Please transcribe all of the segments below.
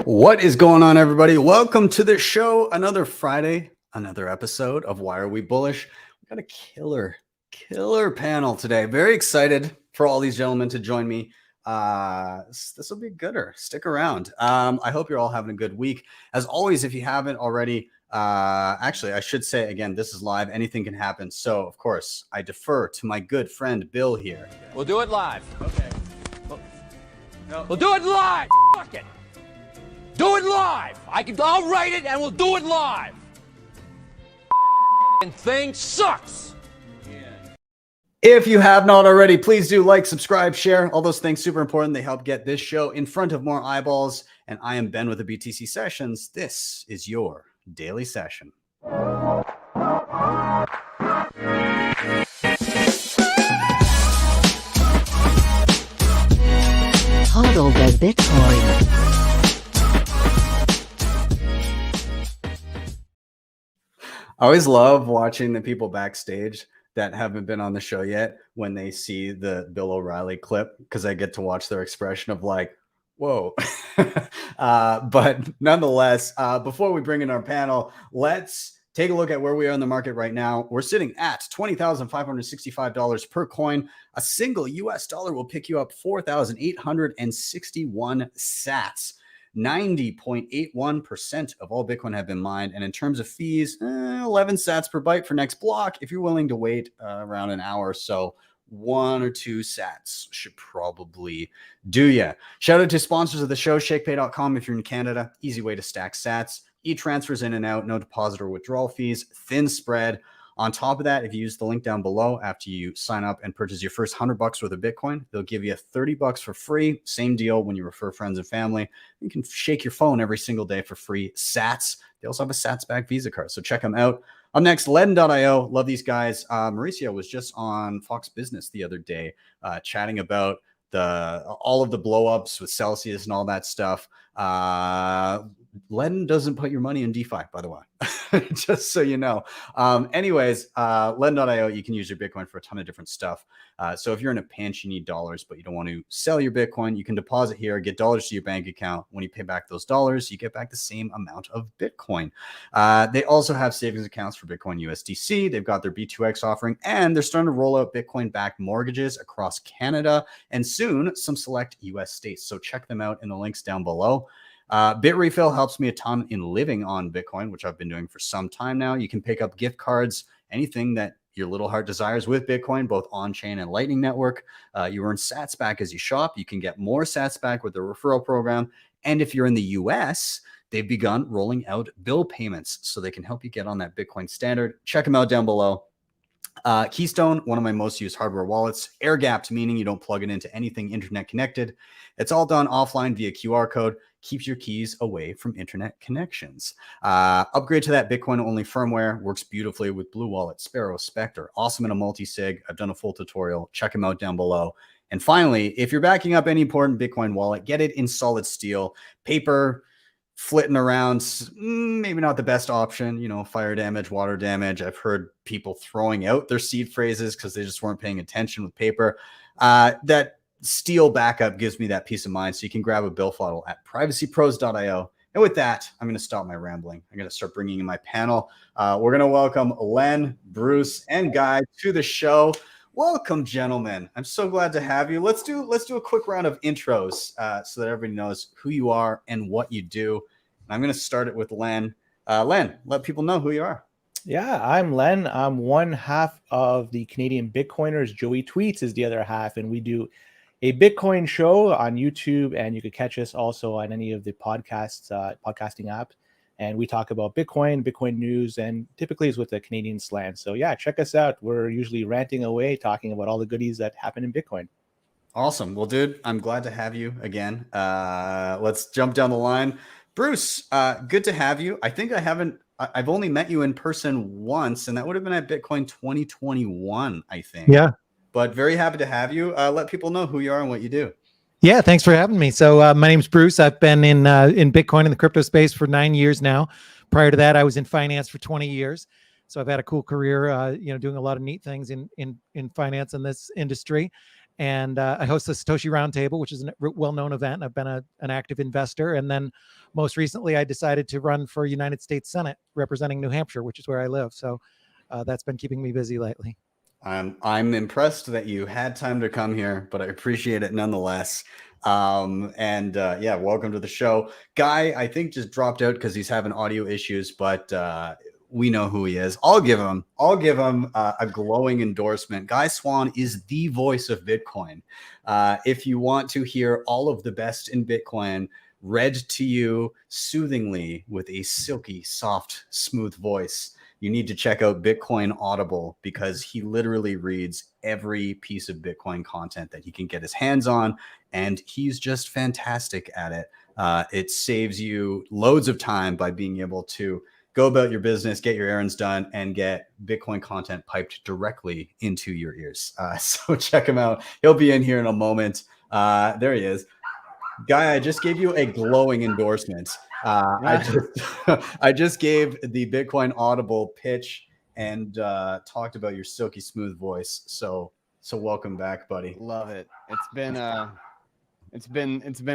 What is going on, everybody? Welcome to the show. Another Friday, another episode of Why Are We Bullish? We got a killer panel today. Very excited for all these gentlemen to join me. This will be gooder. Stick around. I hope you're all having a good week. As always, if you haven't already, actually, I should say again, this is live. Anything can happen. So, of course, I defer to my good friend Bill here. We'll do it live. Okay. We'll do it live. Fuck it. Do it live. I'll write it and we'll do it live. And thing sucks. If you have not already, please do like, subscribe, share. All those things super important. They help get this show in front of more eyeballs. And I am Ben with the BTC Sessions. This is your daily session. Hodl the Bitcoin. I always love watching the people backstage that haven't been on the show yet when they see the Bill O'Reilly clip, because I get to watch their expression of like, whoa. But nonetheless, before we bring in our panel, let's take a look at where we are in the market right now. We're sitting at $20,565 per coin. A single US dollar will pick you up 4,861 sats. 90.81% of all Bitcoin have been mined. And in terms of fees, 11 sats per byte for next block. If you're willing to wait around an hour or so, 1 or 2 sats should probably do ya. Shout out to sponsors of the show, Shakepay.com if you're in Canada. Easy way to stack sats. E-transfers in and out, no deposit or withdrawal fees, thin spread. On top of that, if you use the link down below after you sign up and purchase your first $100 worth of Bitcoin, they'll give you $30 for free. Same deal when you refer friends and family. You can shake your phone every single day for free sats. They also have a sats back Visa card, so check them out. Up next, LEDN.io. Love these guys. Mauricio was just on Fox Business the other day chatting about all of the blowups with Celsius and all that stuff. LEDN doesn't put your money in DeFi, by the way, just so you know. Anyways, LEDN.io, you can use your Bitcoin for a ton of different stuff. So if you're in a pinch, you need dollars, but you don't want to sell your Bitcoin, you can deposit here, get dollars to your bank account. When you pay back those dollars, you get back the same amount of Bitcoin. They also have savings accounts for Bitcoin USDC. They've got their B2X offering, and they're starting to roll out Bitcoin-backed mortgages across Canada and soon some select US states. So check them out in the links down below. Bitrefill helps me a ton in living on Bitcoin, which I've been doing for some time now. You can pick up gift cards, anything that your little heart desires with Bitcoin, both on-chain and Lightning Network. You earn sats back as you shop. You can get more sats back with the referral program. And if you're in the US, they've begun rolling out bill payments so they can help you get on that Bitcoin standard. Check them out down below. Keystone, one of my most used hardware wallets, air gapped, meaning you don't plug it into anything internet connected. It's all done offline via QR code. Keeps your keys away from internet connections. Upgrade to that Bitcoin only firmware. Works beautifully with Blue Wallet, Sparrow, Spectre. Awesome in a multi-sig. I've done a full tutorial. Check them out down below. And finally, if you're backing up any important Bitcoin wallet, get it in solid steel. Paper, flitting around, maybe not the best option. You know, fire damage, water damage. I've heard people throwing out their seed phrases because they just weren't paying attention with paper. That steel backup gives me that peace of mind. So you can grab a BillFodl at privacypros.io. And with that, I'm going to stop my rambling. I'm going to start bringing in my panel. We're going to welcome Len, Bruce, and Guy to the show. Welcome, gentlemen. I'm so glad to have you. Let's do a quick round of intros so that everybody knows who you are and what you do. And I'm going to start it with Len. Len, let people know who you are. Yeah, I'm Len. I'm one half of the Canadian Bitcoiners. Joey Tweets is the other half, and we do a Bitcoin show on YouTube, and you could catch us also on any of the podcasting apps. And we talk about Bitcoin news, and typically is with the Canadian slant. So yeah, check us out. We're usually ranting away, talking about all the goodies that happen in Bitcoin. Awesome. Well, dude, I'm glad to have you again. Let's jump down the line. Bruce, good to have you. I think I've only met you in person once, and that would have been at Bitcoin 2021, I think. Yeah. But very happy to have you. Let people know who you are and what you do. Yeah, thanks for having me. So my name's Bruce. I've been in Bitcoin in the crypto space for 9 years now. Prior to that, I was in finance for 20 years. So I've had a cool career, doing a lot of neat things in finance in this industry. And I host the Satoshi Roundtable, which is a well-known event. I've been an active investor. And then most recently, I decided to run for United States Senate representing New Hampshire, which is where I live. So that's been keeping me busy lately. I'm impressed that you had time to come here, but I appreciate it nonetheless. Yeah, welcome to the show. Guy, I think just dropped out because he's having audio issues, but we know who he is. I'll give him a glowing endorsement. Guy Swann is the voice of Bitcoin. If you want to hear all of the best in Bitcoin read to you soothingly with a silky, soft, smooth voice, you need to check out Bitcoin Audible, because he literally reads every piece of Bitcoin content that he can get his hands on, and he's just fantastic at it. It saves you loads of time by being able to go about your business, get your errands done, and get Bitcoin content piped directly into your ears. So check him out. He'll be in here in a moment. There he is. Guy, I just gave you a glowing endorsement. I just gave the Bitcoin Audible pitch and talked about your silky smooth voice. So welcome back, buddy. Love it. It's been a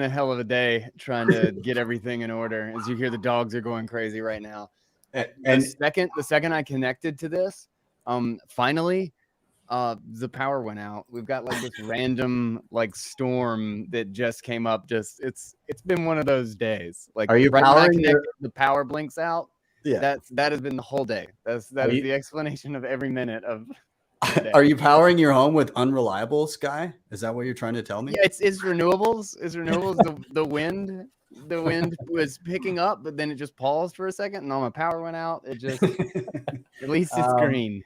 hell of a day trying to get everything in order. As you hear, the dogs are going crazy right now. And the second I connected to this, finally, the power went out. We've got like this random like storm that just came up. It's been one of those days. Like, are you right powering the power blinks out? Yeah, that has been the whole day. That is the explanation of every minute of the day. Are you powering your home with unreliables, Guy? Is that what you're trying to tell me? Yeah, it's renewables. The wind. The wind was picking up, but then it just paused for a second, and all my power went out. It just, at least it's green.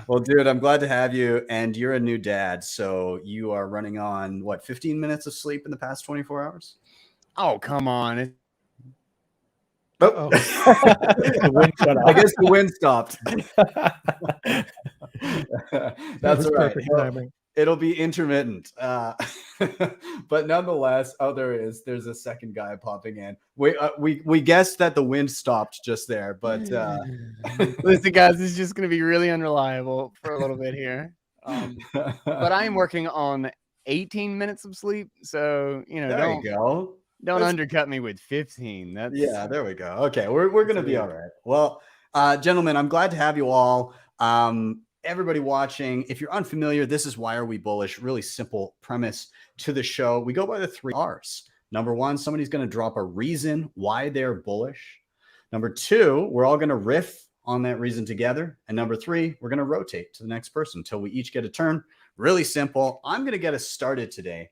Well, dude, I'm glad to have you. And you're a new dad, so you are running on what, 15 minutes of sleep in the past 24 hours? Oh, come on! Oh, The wind shut off. I guess the wind stopped. That's all right. Perfect timing. It'll be intermittent, but nonetheless, there's a second guy popping in. We guessed that the wind stopped just there, but Listen, guys, this is just going to be really unreliable for a little bit here. But I am working on 18 minutes of sleep, so don't undercut me with 15. There we go. Okay, we're gonna be all right. Well, gentlemen, I'm glad to have you all. Everybody watching, if you're unfamiliar, this is Why Are We Bullish? Really simple premise to the show. We go by the 3 R's. Number 1, somebody's going to drop a reason why they're bullish. Number 2, we're all going to riff on that reason together. And number 3, we're going to rotate to the next person until we each get a turn. Really simple. I'm going to get us started today.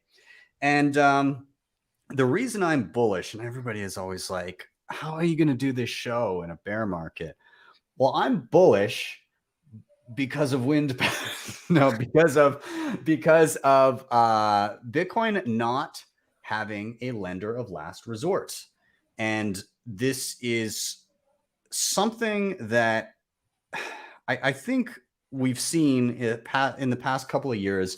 And the reason I'm bullish, and everybody is always like, how are you going to do this show in a bear market? Well, I'm bullish because of wind. No, because of Bitcoin not having a lender of last resort. And this is something that I think we've seen in the past couple of years.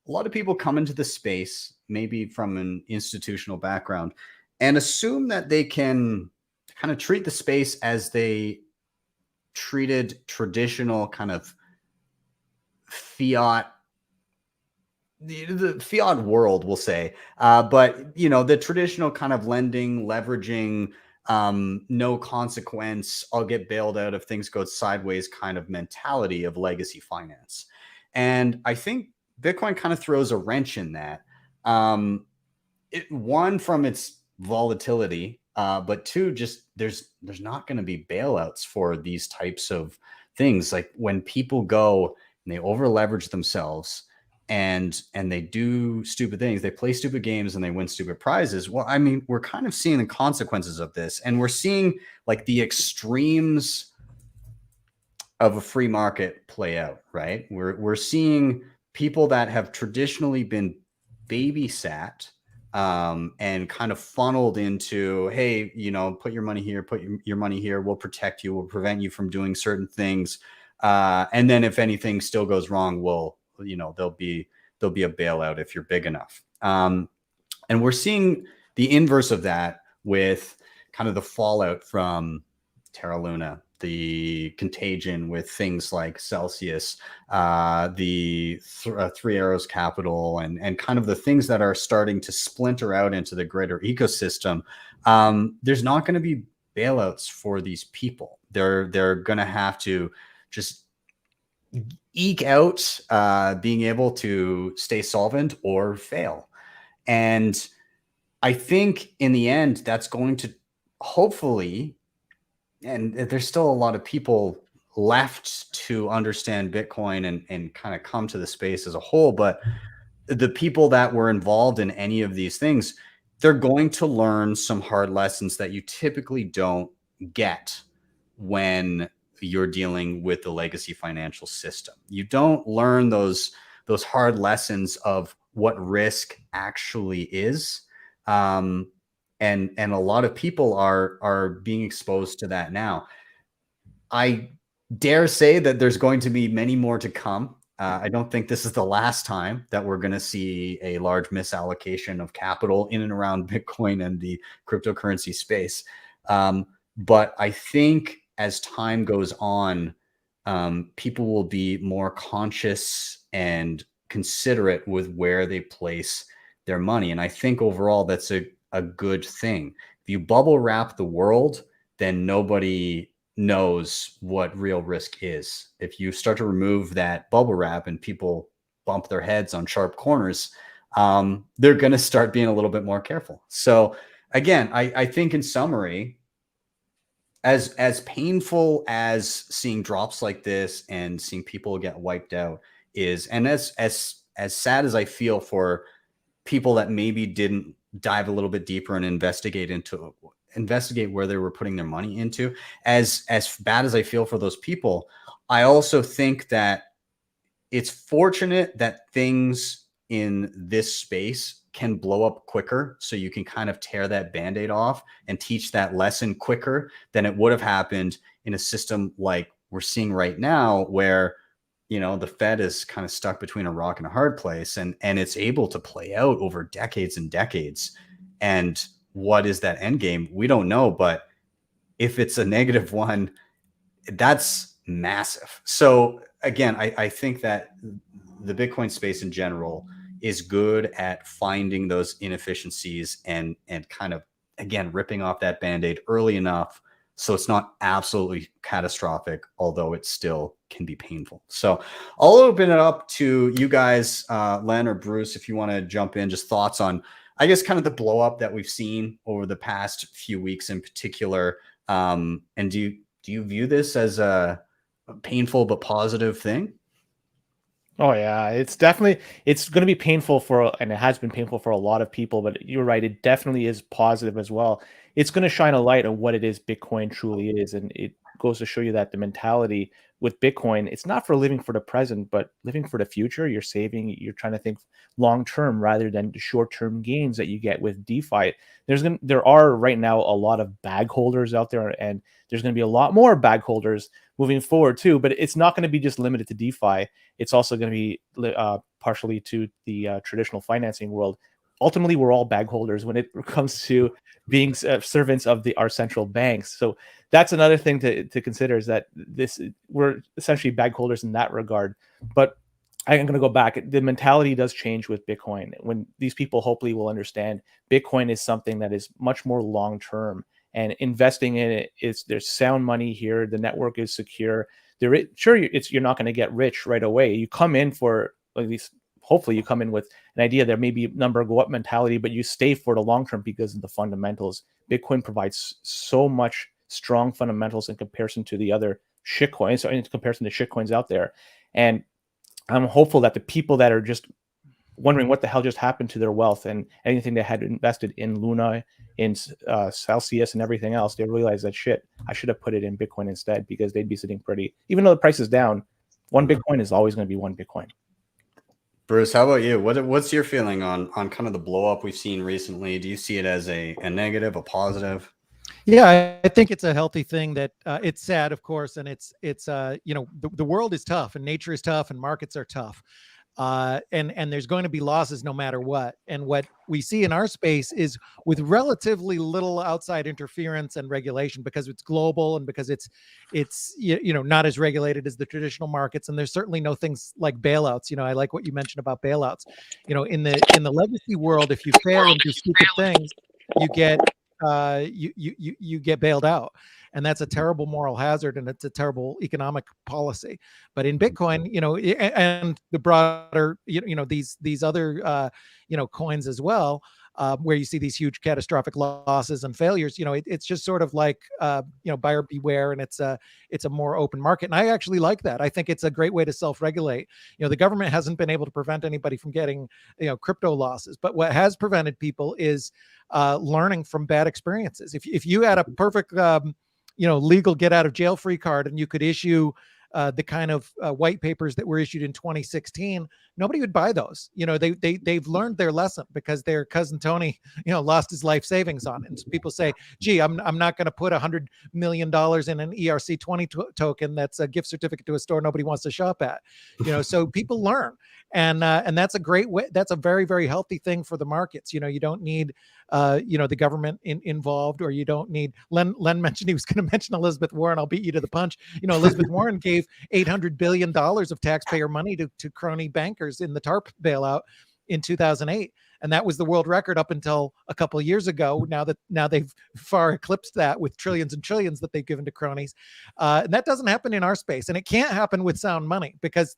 A lot of people come into the space, maybe from an institutional background, and assume that they can kind of treat the space as they treated traditional kind of fiat, the fiat world, we'll say, but the traditional kind of lending, leveraging, no consequence, I'll get bailed out if things go sideways kind of mentality of legacy finance. And I think Bitcoin kind of throws a wrench in that. One, from its volatility, but 2, just there's not going to be bailouts for these types of things. Like when people go and they over leverage themselves and they do stupid things, they play stupid games and they win stupid prizes. Well, I mean, we're kind of seeing the consequences of this, and we're seeing like the extremes of a free market play out, right? We're seeing people that have traditionally been babysat and kind of funneled into, hey, put your money here, put your money here. We'll protect you. We'll prevent you from doing certain things. And then if anything still goes wrong, there'll be a bailout if you're big enough. And we're seeing the inverse of that with kind of the fallout from Terra Luna the contagion with things like Celsius, the Three Arrows Capital, and kind of the things that are starting to splinter out into the greater ecosystem, there's not going to be bailouts for these people. They're going to have to just eke out being able to stay solvent or fail. And I think in the end, that's going to hopefully, and there's still a lot of people left to understand Bitcoin and kind of come to the space as a whole, but the people that were involved in any of these things, they're going to learn some hard lessons that you typically don't get when you're dealing with the legacy financial system. You don't learn those hard lessons of what risk actually is. And a lot of people are being exposed to that now. I dare say that there's going to be many more to come. I don't think this is the last time that we're going to see a large misallocation of capital in and around Bitcoin and the cryptocurrency space. But I think as time goes on, people will be more conscious and considerate with where they place their money. And I think overall that's a good thing. If you bubble wrap the world, then nobody knows what real risk is. If you start to remove that bubble wrap and people bump their heads on sharp corners, they're going to start being a little bit more careful. So again, I think in summary, as painful as seeing drops like this and seeing people get wiped out is, and as sad as I feel for people that maybe didn't dive a little bit deeper and investigate where they were putting their money into, as bad as I feel for those people, I also think that it's fortunate that things in this space can blow up quicker, so you can kind of tear that Band-Aid off and teach that lesson quicker than it would have happened in a system like we're seeing right now, where, you know, the Fed is kind of stuck between a rock and a hard place, and it's able to play out over decades and decades. And what is that end game? We don't know, but if it's a -1, that's massive. So again, I think that the Bitcoin space in general is good at finding those inefficiencies and kind of, again, ripping off that Band-Aid early enough so it's not absolutely catastrophic, although it still can be painful. So I'll open it up to you guys, Len or Bruce, if you want to jump in, just thoughts on, I guess, kind of the blow up that we've seen over the past few weeks in particular. And do you view this as a painful but positive thing? Oh yeah, it's going to be painful and it has been painful for a lot of people, but you're right, it definitely is positive as well. It's going to shine a light on what it is Bitcoin truly is, and it goes to show you that the mentality with Bitcoin, it's not for living for the present, but living for the future. You're saving, you're trying to think long term rather than the short term gains that you get with DeFi. There are right now a lot of bag holders out there, and there's going to be a lot more bag holders moving forward too. But it's not going to be just limited to DeFi. It's also going to be partially to the traditional financing world. Ultimately, we're all bag holders when it comes to being servants of our central banks. So that's another thing to consider, is that we're essentially bag holders in that regard. But I'm going to go back. The mentality does change with Bitcoin. When these people hopefully will understand Bitcoin is something that is much more long term, and investing in it there's sound money here. The network is secure. You're not going to get rich right away. You come in for, at least hopefully you come in with an idea there may be number go up mentality, but you stay for the long term because of the fundamentals. Bitcoin provides so much strong fundamentals in comparison to the other shitcoins, or in comparison to shitcoins out there. And I'm hopeful that the people that are just wondering what the hell just happened to their wealth and anything they had invested in Luna, in Celsius and everything else, they realize that shit, I should have put it in Bitcoin instead, because they'd be sitting pretty. Even though the price is down, one Bitcoin is always going to be one Bitcoin. Bruce, how about you? What's your feeling on kind of the blow up we've seen recently? Do you see it as a negative, a positive? Yeah, I think it's a healthy thing. That it's sad, of course, and it's you know, the world is tough and nature is tough and markets are tough. and there's going to be losses no matter what. And what we see in our space is with relatively little outside interference and regulation, because it's global and because it's not as regulated as the traditional markets. And there's certainly no things like bailouts. I like what you mentioned about bailouts. In the legacy world, if you fail and do stupid things, you get you get bailed out, and that's a terrible moral hazard, and it's a terrible economic policy. But in Bitcoin, and the broader, these other coins as well, where you see these huge catastrophic losses and failures, it's just sort of like buyer beware, and it's a more open market. And I actually like that. I think it's a great way to self-regulate. The government hasn't been able to prevent anybody from getting crypto losses, but what has prevented people is learning from bad experiences. If you had a perfect legal get out of jail free card, and you could issue the kind of white papers that were issued in 2016, nobody would buy those. They've learned their lesson, because their cousin Tony, lost his life savings on it. And so people say, gee, I'm not going to put $100 million in an ERC20 token that's a gift certificate to a store nobody wants to shop at. So people learn. And that's a great way. That's a very, very healthy thing for the markets. You don't need, the government involved, or you don't need. Len mentioned he was going to mention Elizabeth Warren. I'll beat you to the punch. Elizabeth Warren gave $800 billion of taxpayer money to crony bankers in the TARP bailout in 2008. And that was the world record up until a couple of years ago. Now they've far eclipsed that with trillions and trillions that they've given to cronies. And that doesn't happen in our space. And it can't happen with sound money, because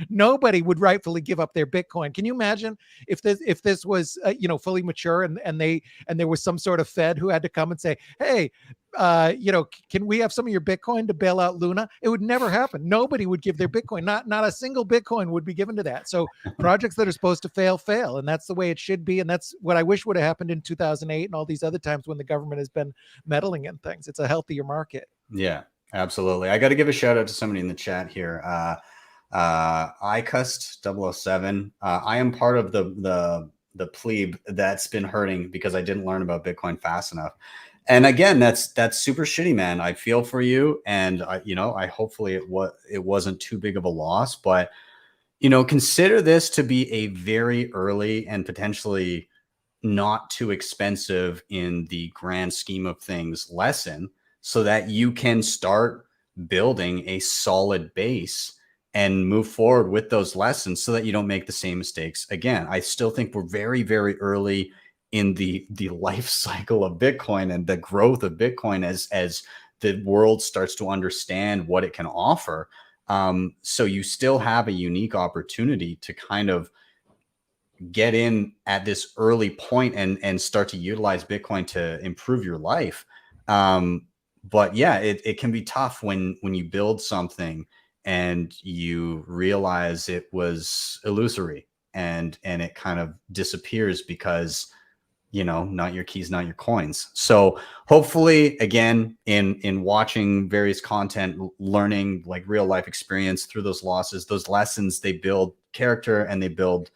nobody would rightfully give up their Bitcoin. Can you imagine if this was, fully mature, and there was some sort of Fed who had to come and say, hey, can we have some of your Bitcoin to bail out Luna? It would never happen. Nobody would give their Bitcoin. Not a single Bitcoin would be given to that. So projects that are supposed to fail. And that's the way it should be. And that's what I wish would have happened in 2008 and all these other times when the government has been meddling in things. It's a healthier market. Yeah, absolutely. I got to give a shout out to somebody in the chat here. iCust007. I am part of the plebe that's been hurting because I didn't learn about Bitcoin fast enough. And again, that's super shitty, man. I feel for you, and I hopefully it wasn't too big of a loss, but consider this to be a very early and potentially not too expensive in the grand scheme of things lesson, so that you can start building a solid base and move forward with those lessons, so that you don't make the same mistakes again. I still think we're very, very early in the life cycle of Bitcoin and the growth of Bitcoin as the world starts to understand what it can offer. So you still have a unique opportunity to kind of get in at this early point and start to utilize Bitcoin to improve your life. But yeah, it can be tough when you build something and you realize it was illusory and it kind of disappears because not your keys, not your coins. So hopefully, again, in watching various content, learning like real life experience through those losses, those lessons, they build character and they build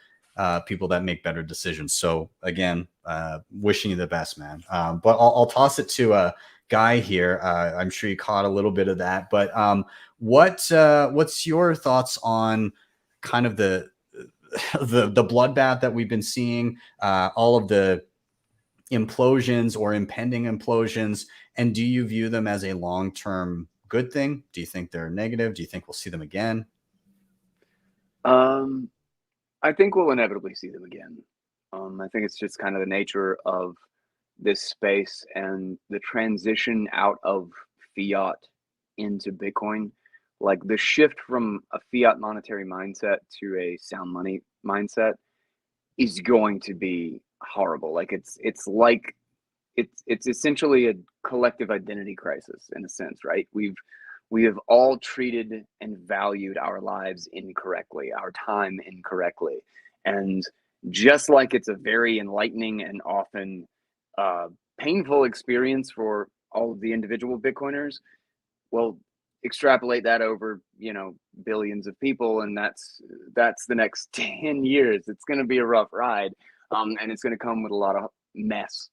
people that make better decisions. So again, wishing you the best, man. But I'll toss it to a guy here. I'm sure you caught a little bit of that, but what's your thoughts on kind of the bloodbath that we've been seeing, all of the implosions or impending implosions, and do you view them as a long-term good thing? Do you think they're negative? Do you think we'll see them again? I think we'll inevitably see them again. I think it's just kind of the nature of this space and the transition out of fiat into Bitcoin. Like the shift from a fiat monetary mindset to a sound money mindset is going to be horrible. Like it's essentially a collective identity crisis in a sense, right? We have all treated and valued our lives incorrectly, our time incorrectly. And just like it's a very enlightening and often painful experience for all of the individual Bitcoiners, well, extrapolate that over, billions of people, and that's the next 10 years. It's going to be a rough ride, and it's going to come with a lot of mess.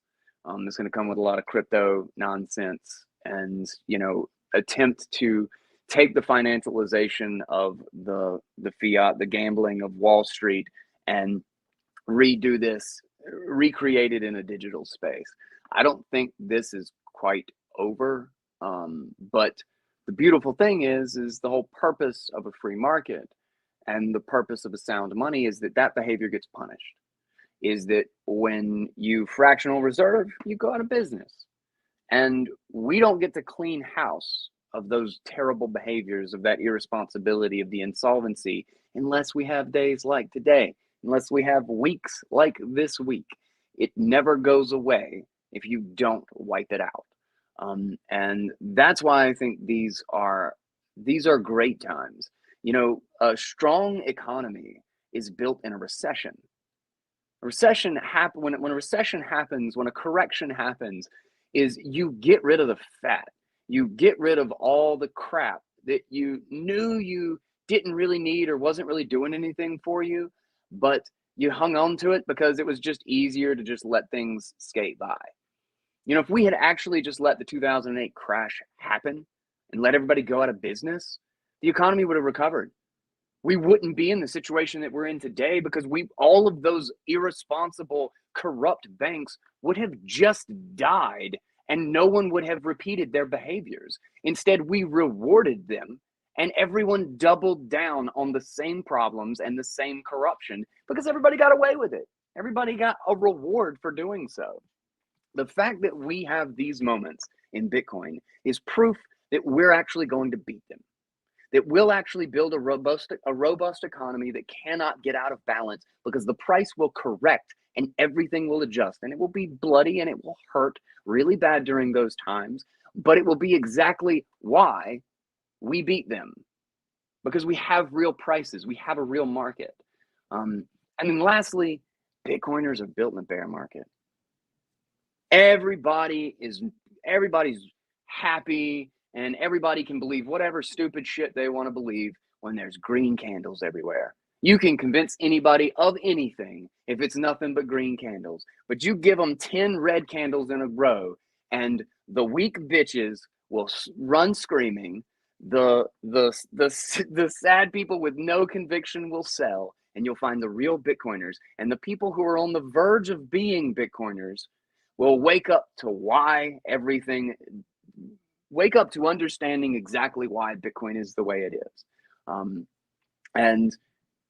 It's going to come with a lot of crypto nonsense and, attempt to take the financialization of the fiat, the gambling of Wall Street, and redo this, recreate it in a digital space. I don't think this is quite over, but the beautiful thing is the whole purpose of a free market and the purpose of a sound money is that behavior gets punished. Is that when you fractional reserve, you go out of business. And we don't get to clean house of those terrible behaviors, of that irresponsibility, of the insolvency, unless we have days like today, unless we have weeks like this week. It never goes away if you don't wipe it out. And that's why I think these are great times. You know, a strong economy is built in a recession. A recession when a recession happens, when a correction happens, is you get rid of the fat. You get rid of all the crap that you knew you didn't really need or wasn't really doing anything for you, but you hung on to it because it was just easier to just let things skate by. You know, if we had actually just let the 2008 crash happen and let everybody go out of business, the economy would have recovered. We wouldn't be in the situation that we're in today because all of those irresponsible, corrupt banks would have just died and no one would have repeated their behaviors. Instead, we rewarded them and everyone doubled down on the same problems and the same corruption because everybody got away with it. Everybody got a reward for doing so. The fact that we have these moments in Bitcoin is proof that we're actually going to beat them. That we'll actually build a robust economy that cannot get out of balance because the price will correct and everything will adjust. And it will be bloody and it will hurt really bad during those times, but it will be exactly why we beat them. Because we have real prices, we have a real market. And then lastly, Bitcoiners are built in a bear market. Everybody's happy and everybody can believe whatever stupid shit they want to believe when there's green candles everywhere. You can convince anybody of anything if it's nothing but green candles. But you give them 10 red candles in a row and the weak bitches will run screaming. The sad people with no conviction will sell, and you'll find the real Bitcoiners. And the people who are on the verge of being Bitcoiners will wake up to wake up to understanding exactly why Bitcoin is the way it is. And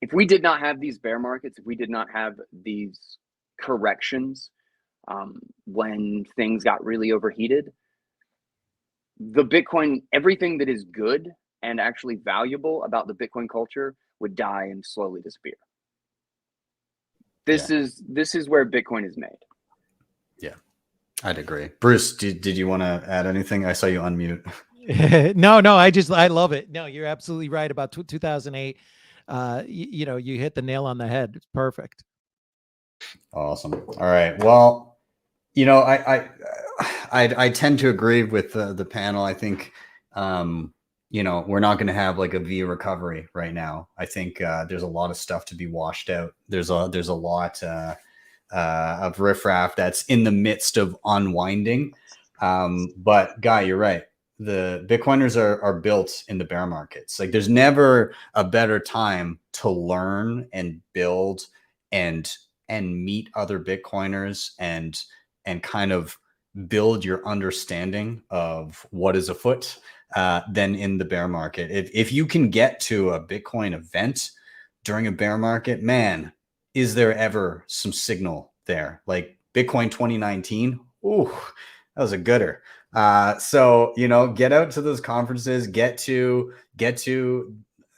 if we did not have these bear markets, if we did not have these corrections when things got really overheated, the Bitcoin, everything that is good and actually valuable about the Bitcoin culture would die and slowly disappear. This is where Bitcoin is made. Yeah. I'd agree. Bruce, did you want to add anything? I saw you unmute. No, I love it. No, you're absolutely right about 2008. You know, you hit the nail on the head. It's perfect. Awesome. All right. Well, you know, I tend to agree with the panel. I think, you know, we're not going to have like a V recovery right now. I think there's a lot of stuff to be washed out. There's a lot of riffraff that's in the midst of unwinding. But Guy, you're right. The Bitcoiners are built in the bear markets. Like there's never a better time to learn and build and meet other Bitcoiners and kind of build your understanding of what is afoot than in the bear market. If you can get to a Bitcoin event during a bear market, man, is there ever some signal there? Like Bitcoin 2019, ooh, that was a gooder. So, you know, get out to those conferences, get to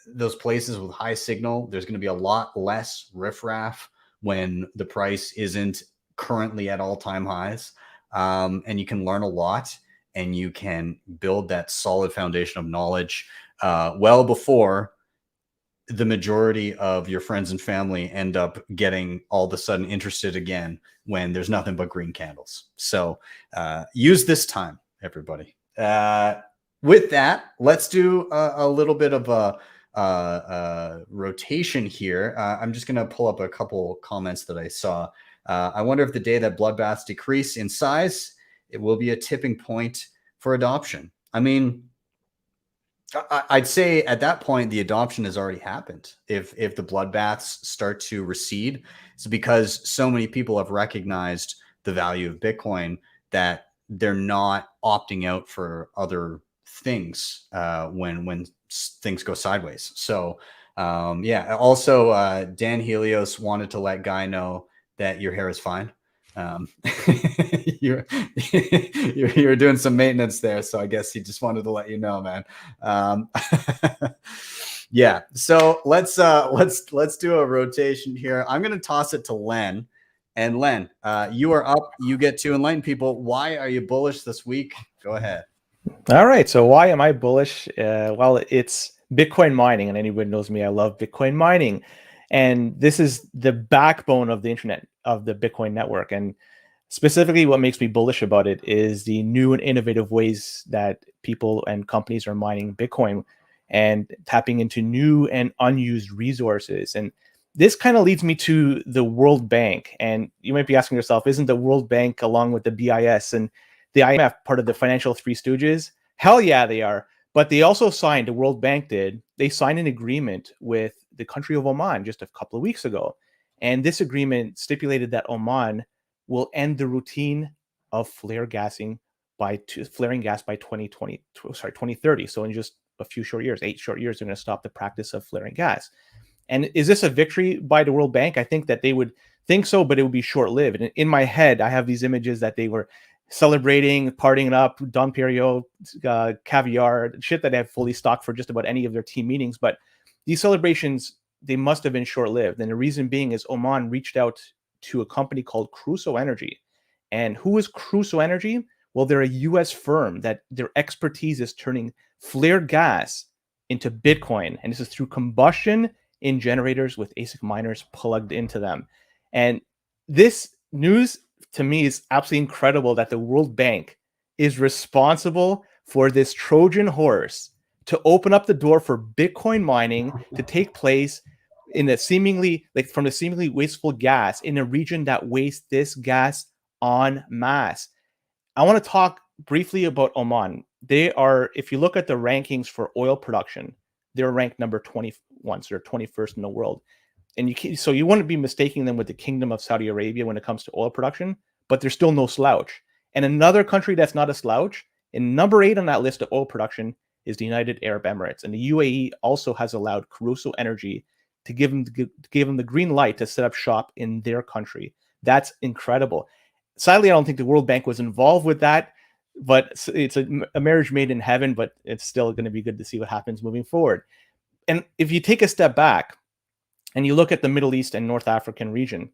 those places with high signal. There's going to be a lot less riffraff when the price isn't currently at all-time highs. And you can learn a lot and you can build that solid foundation of knowledge well before the majority of your friends and family end up getting all of a sudden interested again when there's nothing but green candles. So use this time, everybody. With that, let's do a little bit of a rotation here. I'm just going to pull up a couple comments that I saw. I wonder if the day that bloodbaths decrease in size, it will be a tipping point for adoption. I mean, I'd say at that point the adoption has already happened. If the bloodbaths start to recede, it's because so many people have recognized the value of Bitcoin that they're not opting out for other things when things go sideways. So yeah. Also, Dan Helios wanted to let Guy know that your hair is fine. You're you're doing some maintenance there, so I guess he just wanted to let you know, man. Yeah, so let's do a rotation here. I'm gonna toss it to Len, and Len, you are up. You get to enlighten people. Why are you bullish this week? Go ahead. All right. So why am I bullish? Well, it's Bitcoin mining, and anyone knows me, I love Bitcoin mining, and this is the backbone of the internet, of the Bitcoin network. And specifically, what makes me bullish about it is the new and innovative ways that people and companies are mining Bitcoin and tapping into new and unused resources. And this kind of leads me to the World Bank. And you might be asking yourself, isn't the World Bank, along with the BIS and the IMF, part of the financial Three Stooges? Hell yeah, they are. But they also signed, the World Bank did, they signed an agreement with the country of Oman just a couple of weeks ago. And this agreement stipulated that Oman will end the routine of flaring gas by 2030. So in just a few short years, 8 short years, they're going to stop the practice of flaring gas. And is this a victory by the World Bank? I think that they would think so, but it would be short-lived. And in my head, I have these images that they were celebrating, partying up, Dom Perignon, caviar, shit that they have fully stocked for just about any of their team meetings. But these celebrations, they must have been short-lived. And the reason being is Oman reached out to a company called Crusoe Energy. And who is Crusoe Energy? Well, they're a US firm that their expertise is turning flared gas into Bitcoin. And this is through combustion in generators with ASIC miners plugged into them. And this news to me is absolutely incredible that the World Bank is responsible for this Trojan horse to open up the door for Bitcoin mining to take place in the seemingly, like from the seemingly wasteful gas in a region that wastes this gas en masse. I want to talk briefly about Oman. They are, if you look at the rankings for oil production, they're ranked number 21, so they're 21st in the world. And so you wouldn't be mistaking them with the Kingdom of Saudi Arabia when it comes to oil production, but they're still no slouch. And another country that's not a slouch, and number 8 on that list of oil production, is the United Arab Emirates. And the UAE also has allowed Crusoe Energy to give them the green light to set up shop in their country. That's incredible. Sadly, I don't think the World Bank was involved with that, but it's a marriage made in heaven, but it's still going to be good to see what happens moving forward. And if you take a step back and you look at the Middle East and North African region,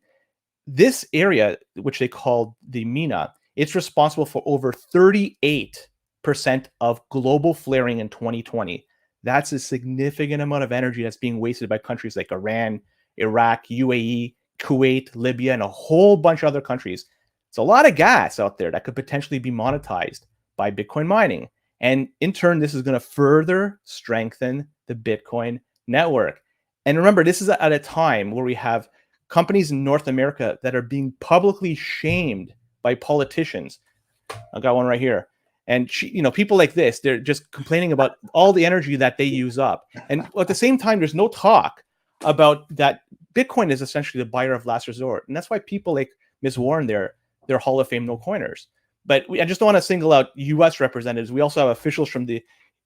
this area, which they call the MENA, it's responsible for over 38% of global flaring in 2020. That's a significant amount of energy that's being wasted by countries like Iran, Iraq, UAE, Kuwait, Libya, and a whole bunch of other countries. It's a lot of gas out there that could potentially be monetized by Bitcoin mining. And in turn, this is going to further strengthen the Bitcoin network. And remember, this is at a time where we have companies in North America that are being publicly shamed by politicians. I got one right here. And people like this, they're just complaining about all the energy that they use up. And at the same time, there's no talk about that Bitcoin is essentially the buyer of last resort. And that's why people like Ms. Warren, they're Hall of Fame no coiners. But I just don't want to single out U.S. representatives. We also have officials from the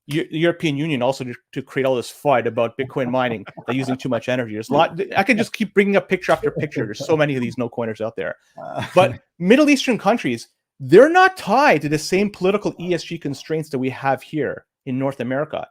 European Union also to create all this FUD about Bitcoin mining, they're using too much energy. There's a lot. I could just keep bringing up picture after picture. There's so many of these no coiners out there. But Middle Eastern countries, they're not tied to the same political ESG constraints that we have here in North America.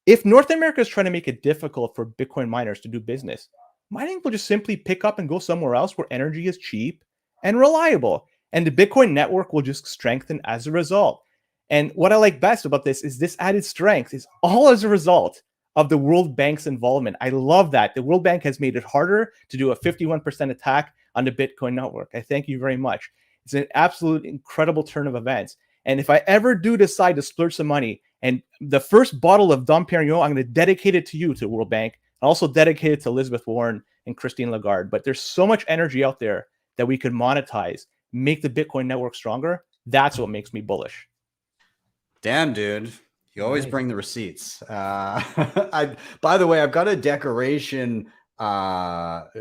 If North America is trying to make it difficult for Bitcoin miners to do business, mining will just simply pick up and go somewhere else where energy is cheap and reliable. And the Bitcoin network will just strengthen as a result. And what I like best about this is this added strength is all as a result of the World Bank's involvement. I love that. The World Bank has made it harder to do a 51% attack on the Bitcoin network. I thank you very much. It's an absolute incredible turn of events. And if I ever do decide to splurge some money, and the first bottle of Dom Perignon, I'm going to dedicate it to you, to the World Bank. I also dedicate it to Elizabeth Warren and Christine Lagarde. But there's so much energy out there that we could monetize, make the Bitcoin network stronger. That's what makes me bullish. Damn, dude. You always Nice. bring the receipts. By the way, I've got a decoration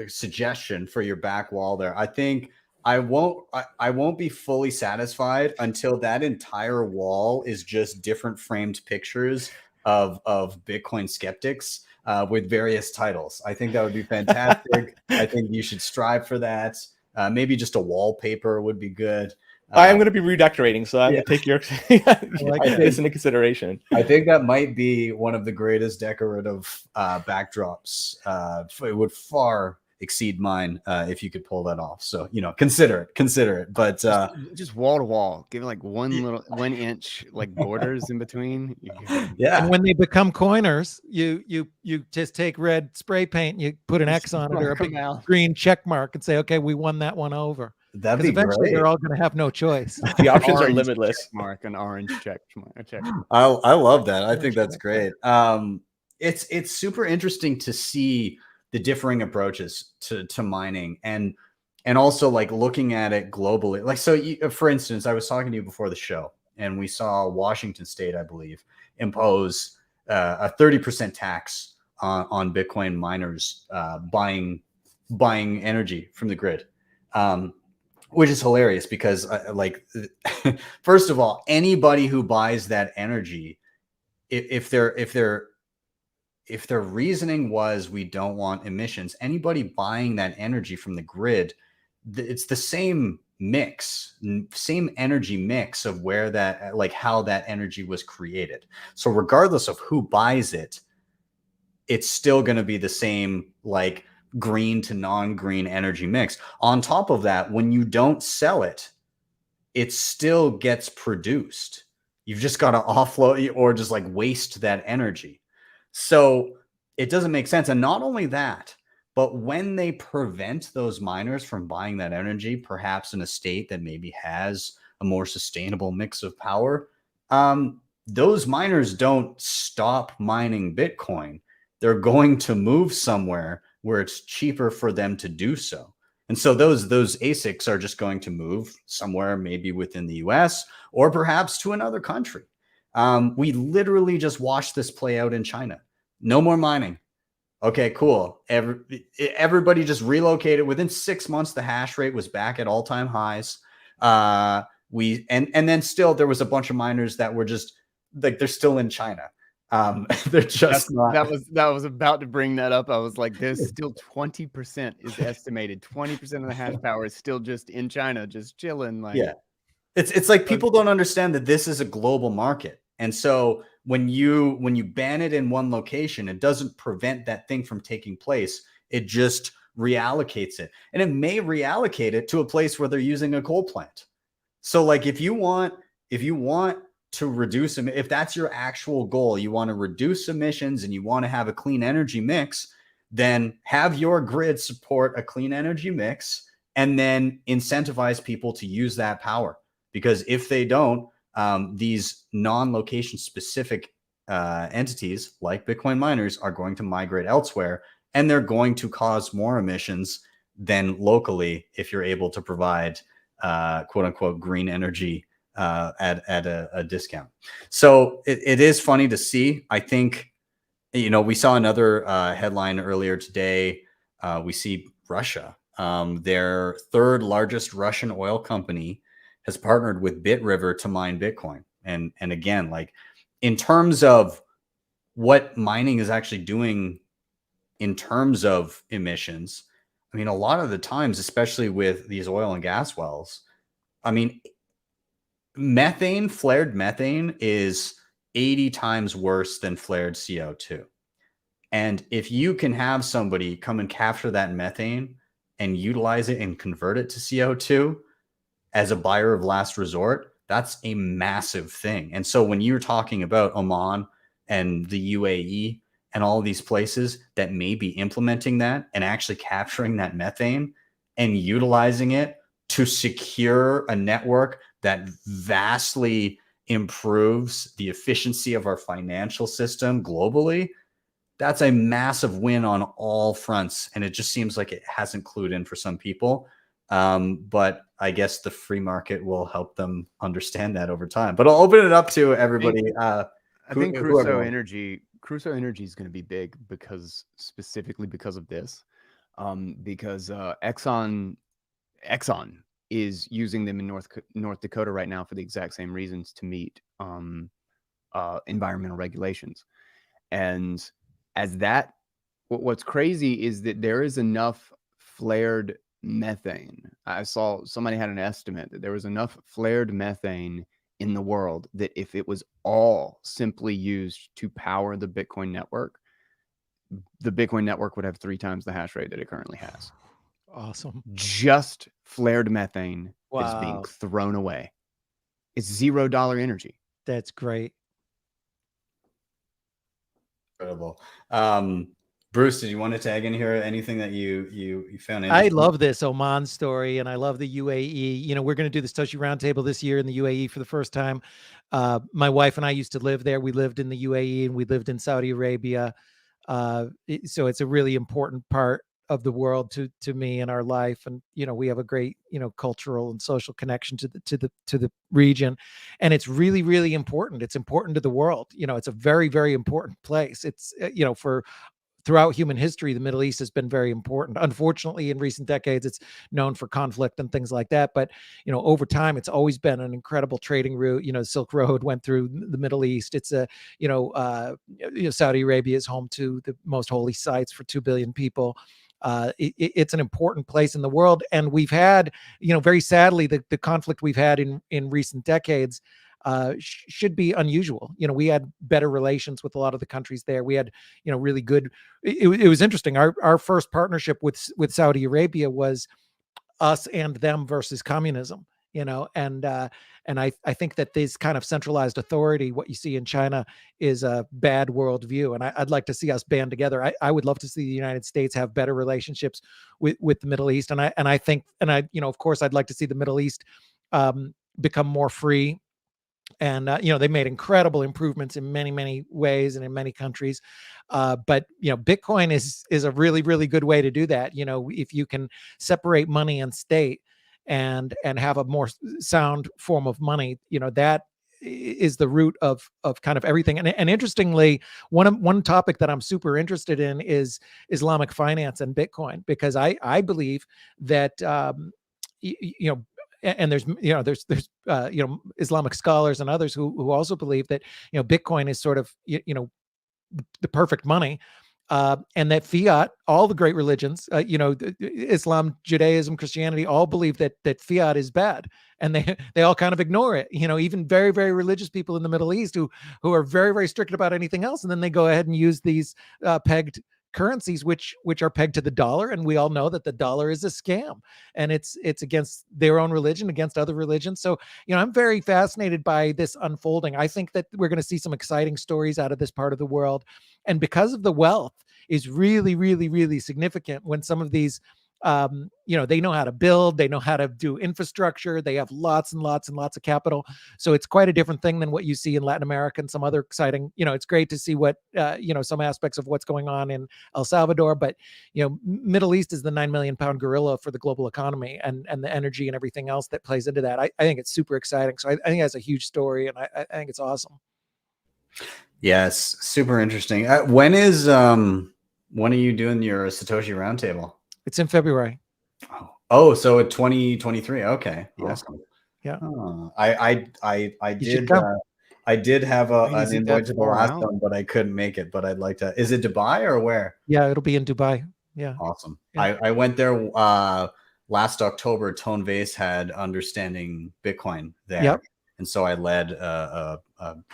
suggestion for your back wall there. I think I won't be fully satisfied until that entire wall is just different framed pictures of Bitcoin skeptics with various titles. I think that would be fantastic. I think you should strive for that. Maybe just a wallpaper would be good. I am going to be redecorating, so I'm yeah. going to take your like this into consideration. I think that might be one of the greatest decorative backdrops. It would far exceed mine if you could pull that off. So, you know, consider it. But just wall to wall, give it like 1 inch like borders in between. yeah. And when they become coiners, you just take red spray paint, you put an X on it or a big green check mark and say, okay, we won that one over. That'd be eventually great. they're all going to have no choice. The options are Orange limitless. check mark, an orange check mark. I love that. I think that's great. It's super interesting to see the differing approaches to mining and also like looking at it globally. Like, so for instance, I was talking to you before the show and we saw Washington State, I believe, impose a 30% tax on Bitcoin miners buying energy from the grid. Which is hilarious because like, first of all, anybody who buys that energy, if their reasoning was we don't want emissions, anybody buying that energy from the grid, it's the same mix, same energy mix of where that, like how that energy was created. So regardless of who buys it, it's still going to be the same, like green to non-green energy mix. On top of that, when you don't sell it, it still gets produced. You've just got to offload or just like waste that energy. So it doesn't make sense. And not only that, but when they prevent those miners from buying that energy, perhaps in a state that maybe has a more sustainable mix of power, those miners don't stop mining Bitcoin. They're going to move somewhere where it's cheaper for them to do so. And so those ASICs are just going to move somewhere, maybe within the US or perhaps to another country. We literally just watched this play out in China. No more mining. Okay, cool. Everybody just relocated. Within 6 months, the hash rate was back at all-time highs. And then still there was a bunch of miners that were just like, they're still in China. They're just not. That was about to bring that up. I was like, there's still 20% is estimated. 20% of the hash power is still just in China, just chilling. Like, yeah, it's like people don't understand that this is a global market, and so when you ban it in one location, it doesn't prevent that thing from taking place. It just reallocates it, and it may reallocate it to a place where they're using a coal plant. So, like, if you want to reduce them, if that's your actual goal, you want to reduce emissions and you want to have a clean energy mix, then have your grid support a clean energy mix and then incentivize people to use that power. Because if they don't, these non-location specific entities like Bitcoin miners are going to migrate elsewhere, and they're going to cause more emissions than locally if you're able to provide quote unquote green energy at a discount. So it is funny to see. I think, you know, we saw another headline earlier today. We see Russia, their third largest Russian oil company, has partnered with Bitriver to mine Bitcoin. And again, like in terms of what mining is actually doing in terms of emissions, I mean, a lot of the times, especially with these oil and gas wells, I mean, flared methane is 80 times worse than flared CO2. And if you can have somebody come and capture that methane and utilize it and convert it to CO2 as a buyer of last resort, that's a massive thing. And so when you're talking about Oman and the UAE and all of these places that may be implementing that and actually capturing that methane and utilizing it to secure a network that vastly improves the efficiency of our financial system globally, that's a massive win on all fronts. And it just seems like it hasn't clued in for some people. But I guess the free market will help them understand that over time. But I'll open it up to everybody. I think whoever. Crusoe Energy is going to be big specifically because of this, because Exxon is using them in North Dakota right now for the exact same reasons, to meet environmental regulations. And what's crazy is that there is enough flared methane. I saw somebody had an estimate that there was enough flared methane in the world that if it was all simply used to power the Bitcoin network would have 3 times the hash rate that it currently has. Awesome. Just flared methane that is being Wow. thrown away. It's $0 energy. That's great. Incredible. Bruce, did you want to tag in here anything that you found I interesting? love this Oman story, and I love the UAE. You know, we're going to do the Satoshi Roundtable this year in the UAE for the first time. My wife and I used to live there. We lived in the UAE and we lived in Saudi Arabia. So it's a really important part of the world to me and our life. And, you know, we have a great, you know, cultural and social connection to the region. And it's really, really important. It's important to the world. You know, it's a very, very important place. It's, you know, throughout human history, the Middle East has been very important. Unfortunately, in recent decades, it's known for conflict and things like that. But, you know, over time, it's always been an incredible trading route. You know, Silk Road went through the Middle East. It's Saudi Arabia is home to the most holy sites for 2 billion people. It's an important place in the world. And we've had, you know, very sadly, the conflict we've had in recent decades should be unusual. You know, we had better relations with a lot of the countries there. We had, you know, really good. It was interesting. Our first partnership with Saudi Arabia was us and them versus communism. You know, and I think that this kind of centralized authority, what you see in China, is a bad worldview. And I'd like to see us band together. I would love to see the United States have better relationships with the Middle East. And I think, you know, of course, I'd like to see the Middle East become more free. And, you know, they made incredible improvements in many, many ways and in many countries. But, you know, Bitcoin is a really, really good way to do that. You know, if you can separate money and state and have a more sound form of money, you know, that is the root of kind of everything. And interestingly, one topic that I'm super interested in is Islamic finance and Bitcoin, because I believe that, you know, and there's Islamic scholars and others who also believe that, you know, Bitcoin is sort of, you know, the perfect money, and that fiat, all the great religions, you know, Islam, Judaism, Christianity, all believe that fiat is bad, and they all kind of ignore it. You know, even very, very religious people in the Middle East who are very, very strict about anything else, and then they go ahead and use these pegged currencies which are pegged to the dollar, and we all know that the dollar is a scam, and it's against their own religion, against other religions. So, you know, I'm very fascinated by this unfolding. I think that we're going to see some exciting stories out of this part of the world, and because of the wealth is really, really, really significant when some of these you know, they know how to build, they know how to do infrastructure, they have lots and lots and lots of capital. So it's quite a different thing than what you see in Latin America and some other exciting, you know, it's great to see what, you know, some aspects of what's going on in El Salvador, but, you know, Middle East is the 9 million pound gorilla for the global economy, and the energy and everything else that plays into that. I think it's super exciting. So I think that's a huge story, and I think it's awesome. Yes, super interesting. When are you doing your Satoshi Roundtable? It's in February. Oh, so at 2023. Okay, Yeah. awesome. Yeah. I did have an Is it invite that to the far last out? one, but I couldn't make it. But I'd like to. Is it Dubai or where? Yeah, it'll be in Dubai. Yeah. Awesome. Yeah. I went there last October. Tone Vase had Understanding Bitcoin there. Yep. And so I led a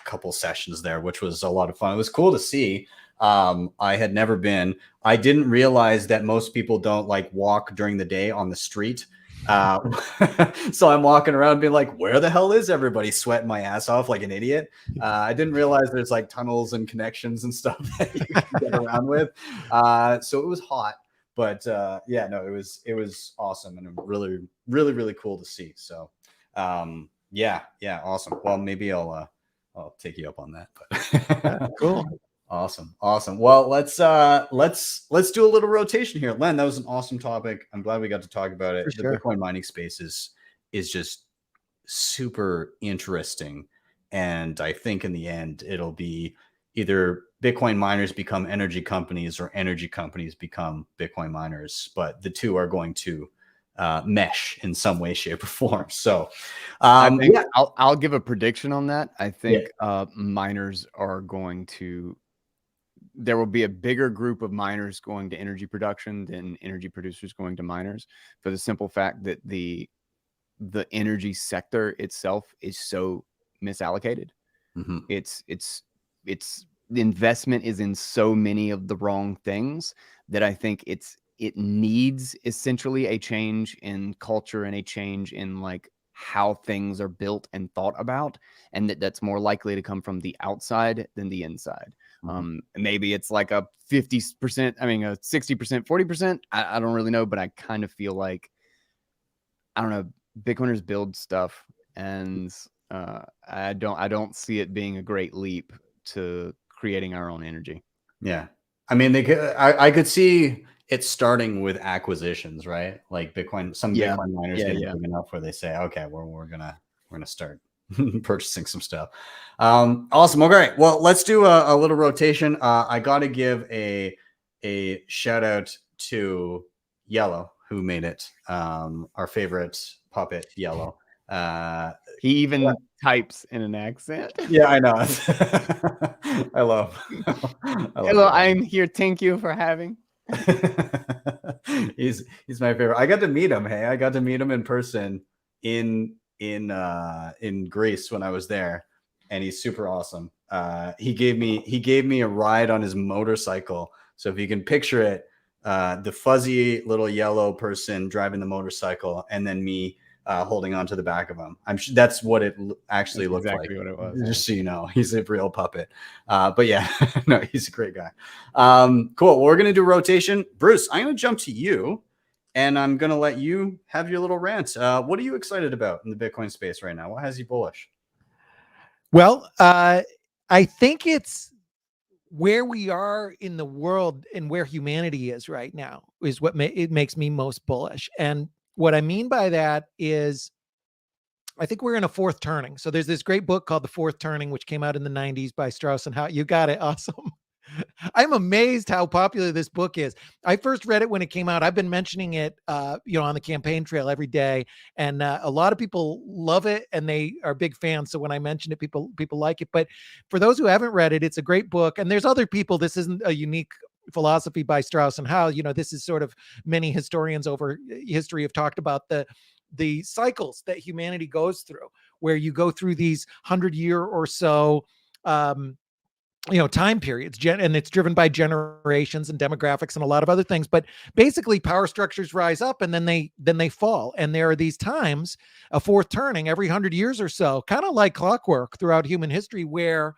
couple sessions there, which was a lot of fun. It was cool to see. I had never been. I didn't realize that most people don't like walk during the day on the street. So I'm walking around being like, where the hell is everybody, sweating my ass off like an idiot? I didn't realize there's like tunnels and connections and stuff that you can get around with. So it was hot, but yeah, no, it was awesome and really, really, really cool to see. So yeah, awesome. Well, maybe I'll take you up on that. But Yeah, cool. Awesome. Well, let's do a little rotation here. Len, that was an awesome topic. I'm glad we got to talk about it. For sure. The Bitcoin mining space is just super interesting. And I think in the end, it'll be either Bitcoin miners become energy companies or energy companies become Bitcoin miners, but the two are going to mesh in some way, shape, or form. So I think I'll give a prediction on that. I think miners are going to, there will be a bigger group of miners going to energy production than energy producers going to miners, for the simple fact that the energy sector itself is so misallocated. Mm-hmm. It's the investment is in so many of the wrong things that I think it needs essentially a change in culture and a change in like how things are built and thought about, and that's more likely to come from the outside than the inside. Maybe it's like a 50%, I mean a 60%, 40%. I don't really know, but I kind of feel like, I don't know, Bitcoiners build stuff, and I don't see it being a great leap to creating our own energy. Yeah. I mean, I could see it starting with acquisitions, right? Like Bitcoin, some Bitcoin miners get big enough where they say, okay, we're gonna start purchasing some stuff. Awesome. Okay. Well, let's do a little rotation. I got to give a shout out to Yellow, who made it. Our favorite puppet, Yellow. He even types in an accent. Yeah, I know. I love. Hello, I'm here. Thank you for having. He's my favorite. I got to meet him. Hey, I got to meet him in person in Greece when I was there, and he's super awesome. He gave me a ride on his motorcycle. So if you can picture it, the fuzzy little yellow person driving the motorcycle, and then me holding on to the back of him. I'm sure that's what it actually looked exactly like. What it was. Just so you know, he's a real puppet. But yeah, no, he's a great guy. Cool. Well, we're gonna do rotation. Bruce, I'm gonna jump to you, and I'm gonna let you have your little rant. What are you excited about in the Bitcoin space right now? What has you bullish? Well, I think it's where we are in the world and where humanity is right now is what it makes me most bullish. And what I mean by that is I think we're in a fourth turning. So there's this great book called The Fourth Turning, which came out in the 90s by Strauss and Howe. You got it. Awesome. I'm amazed how popular this book is. I first read it when it came out. I've been mentioning it, on the campaign trail every day, and a lot of people love it and they are big fans. So when I mention it, people like it. But for those who haven't read it, it's a great book. And there's other people. This isn't a unique philosophy by Strauss and Howe. This is sort of many historians over history have talked about the cycles that humanity goes through, where you go through these 100-year or so time periods, and it's driven by generations and demographics and a lot of other things. But basically power structures rise up and then they fall. And there are these times, a fourth turning every 100 years or so, kind of like clockwork throughout human history, where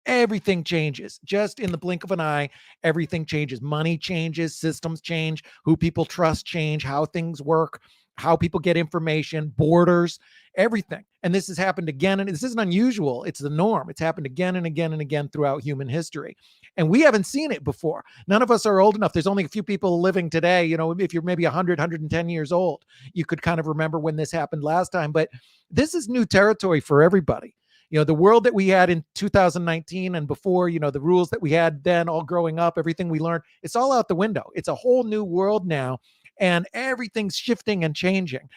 everything changes just in the blink of an eye. Everything changes. Money changes, systems change, who people trust change, how things work, how people get information, borders, everything. And this has happened again. And this isn't unusual. It's the norm. It's happened again and again and again throughout human history. And we haven't seen it before. None of us are old enough. There's only a few people living today. If you're maybe 100, 110 years old, you could kind of remember when this happened last time. But this is new territory for everybody. The world that we had in 2019 and before, the rules that we had then all growing up, everything we learned, it's all out the window. It's a whole new world now, and everything's shifting and changing.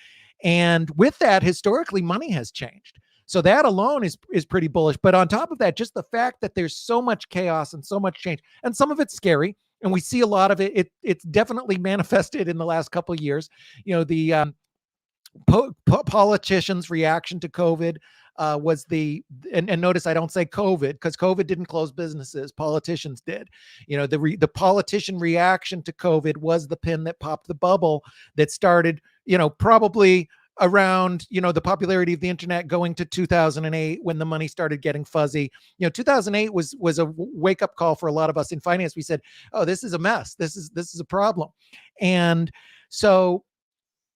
And with that, historically, money has changed. So that alone is pretty bullish. But on top of that, just the fact that there's so much chaos and so much change, and some of it's scary, and we see a lot of it. It's definitely manifested in the last couple of years. The politicians' reaction to COVID was and notice I don't say COVID, because COVID didn't close businesses. Politicians did. The politician reaction to COVID was the pin that popped the bubble that started, probably around, the popularity of the internet going to 2008 when the money started getting fuzzy. 2008 was a wake up call for a lot of us in finance. We said, oh, this is a mess. This is a problem. And so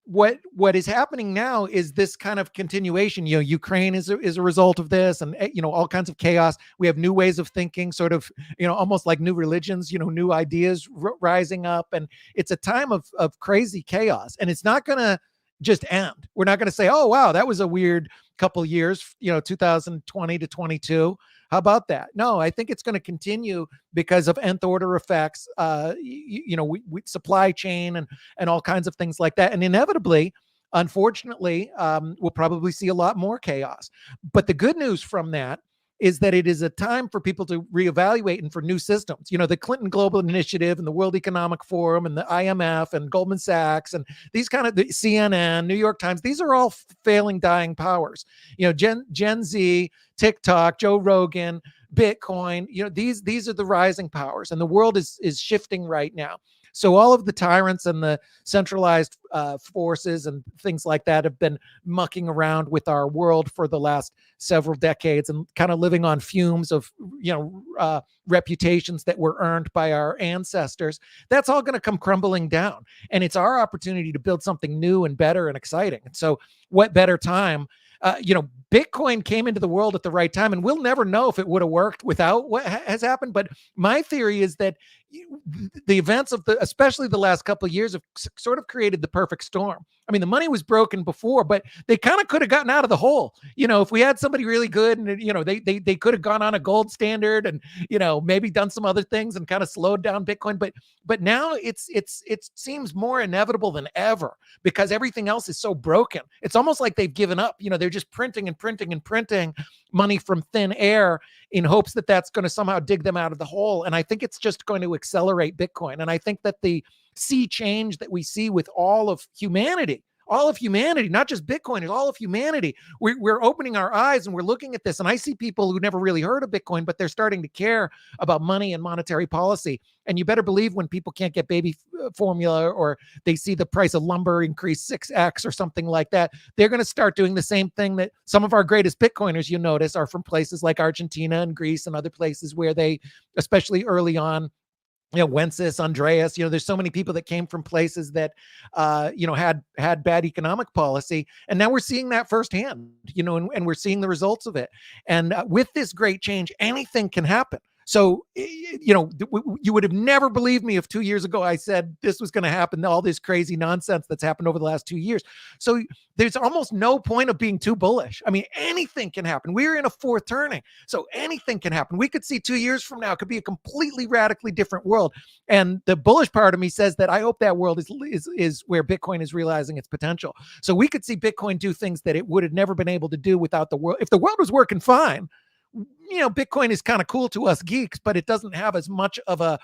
what is happening now is this kind of continuation. Ukraine is a result of this, and all kinds of chaos. We have new ways of thinking, sort of, almost like new religions, new ideas rising up, and it's a time of crazy chaos. And it's not gonna just end. We're not going to say, oh, wow, that was a weird couple years, 2020 to 22. How about that? No, I think it's going to continue because of nth order effects, we supply chain and all kinds of things like that. And inevitably, unfortunately, we'll probably see a lot more chaos. But the good news from that is that it is a time for people to reevaluate and for new systems. The Clinton Global Initiative and the World Economic Forum and the IMF and Goldman Sachs and these kind of the CNN, New York Times, these are all failing, dying powers. Gen Z, TikTok, Joe Rogan, Bitcoin, these are the rising powers, and the world is shifting right now. So all of the tyrants and the centralized forces and things like that have been mucking around with our world for the last several decades and kind of living on fumes of, reputations that were earned by our ancestors. That's all going to come crumbling down. And it's our opportunity to build something new and better and exciting. And so what better time? Bitcoin came into the world at the right time, and we'll never know if it would have worked without what has happened. But my theory is that the events of especially the last couple of years have sort of created the perfect storm. I mean, the money was broken before, but they kind of could have gotten out of the hole. If we had somebody really good and, they could have gone on a gold standard and, maybe done some other things and kind of slowed down Bitcoin. But now it seems more inevitable than ever because everything else is so broken. It's almost like they've given up. They're just printing and printing and printing money from thin air in hopes that that's going to somehow dig them out of the hole. And I think it's just going to accelerate Bitcoin. And I think that the sea change that we see with all of humanity, not just Bitcoin, all of humanity, we're opening our eyes and we're looking at this. And I see people who never really heard of Bitcoin, but they're starting to care about money and monetary policy. And you better believe when people can't get baby formula or they see the price of lumber increase 6x or something like that, they're going to start doing the same thing that some of our greatest Bitcoiners, you notice, are from places like Argentina and Greece and other places where they, especially early on, Wences, Andreas, there's so many people that came from places that, had bad economic policy. And now we're seeing that firsthand, and we're seeing the results of it. And with this great change, anything can happen. So, you would have never believed me if 2 years ago I said this was going to happen, all this crazy nonsense that's happened over the last 2 years. So there's almost no point of being too bullish. I mean, anything can happen. We're in a fourth turning, so anything can happen. We could see 2 years from now, it could be a completely radically different world. And the bullish part of me says that I hope that world is where Bitcoin is realizing its potential. So we could see Bitcoin do things that it would have never been able to do without the world. If the world was working fine, Bitcoin is kind of cool to us geeks, but it doesn't have as much of a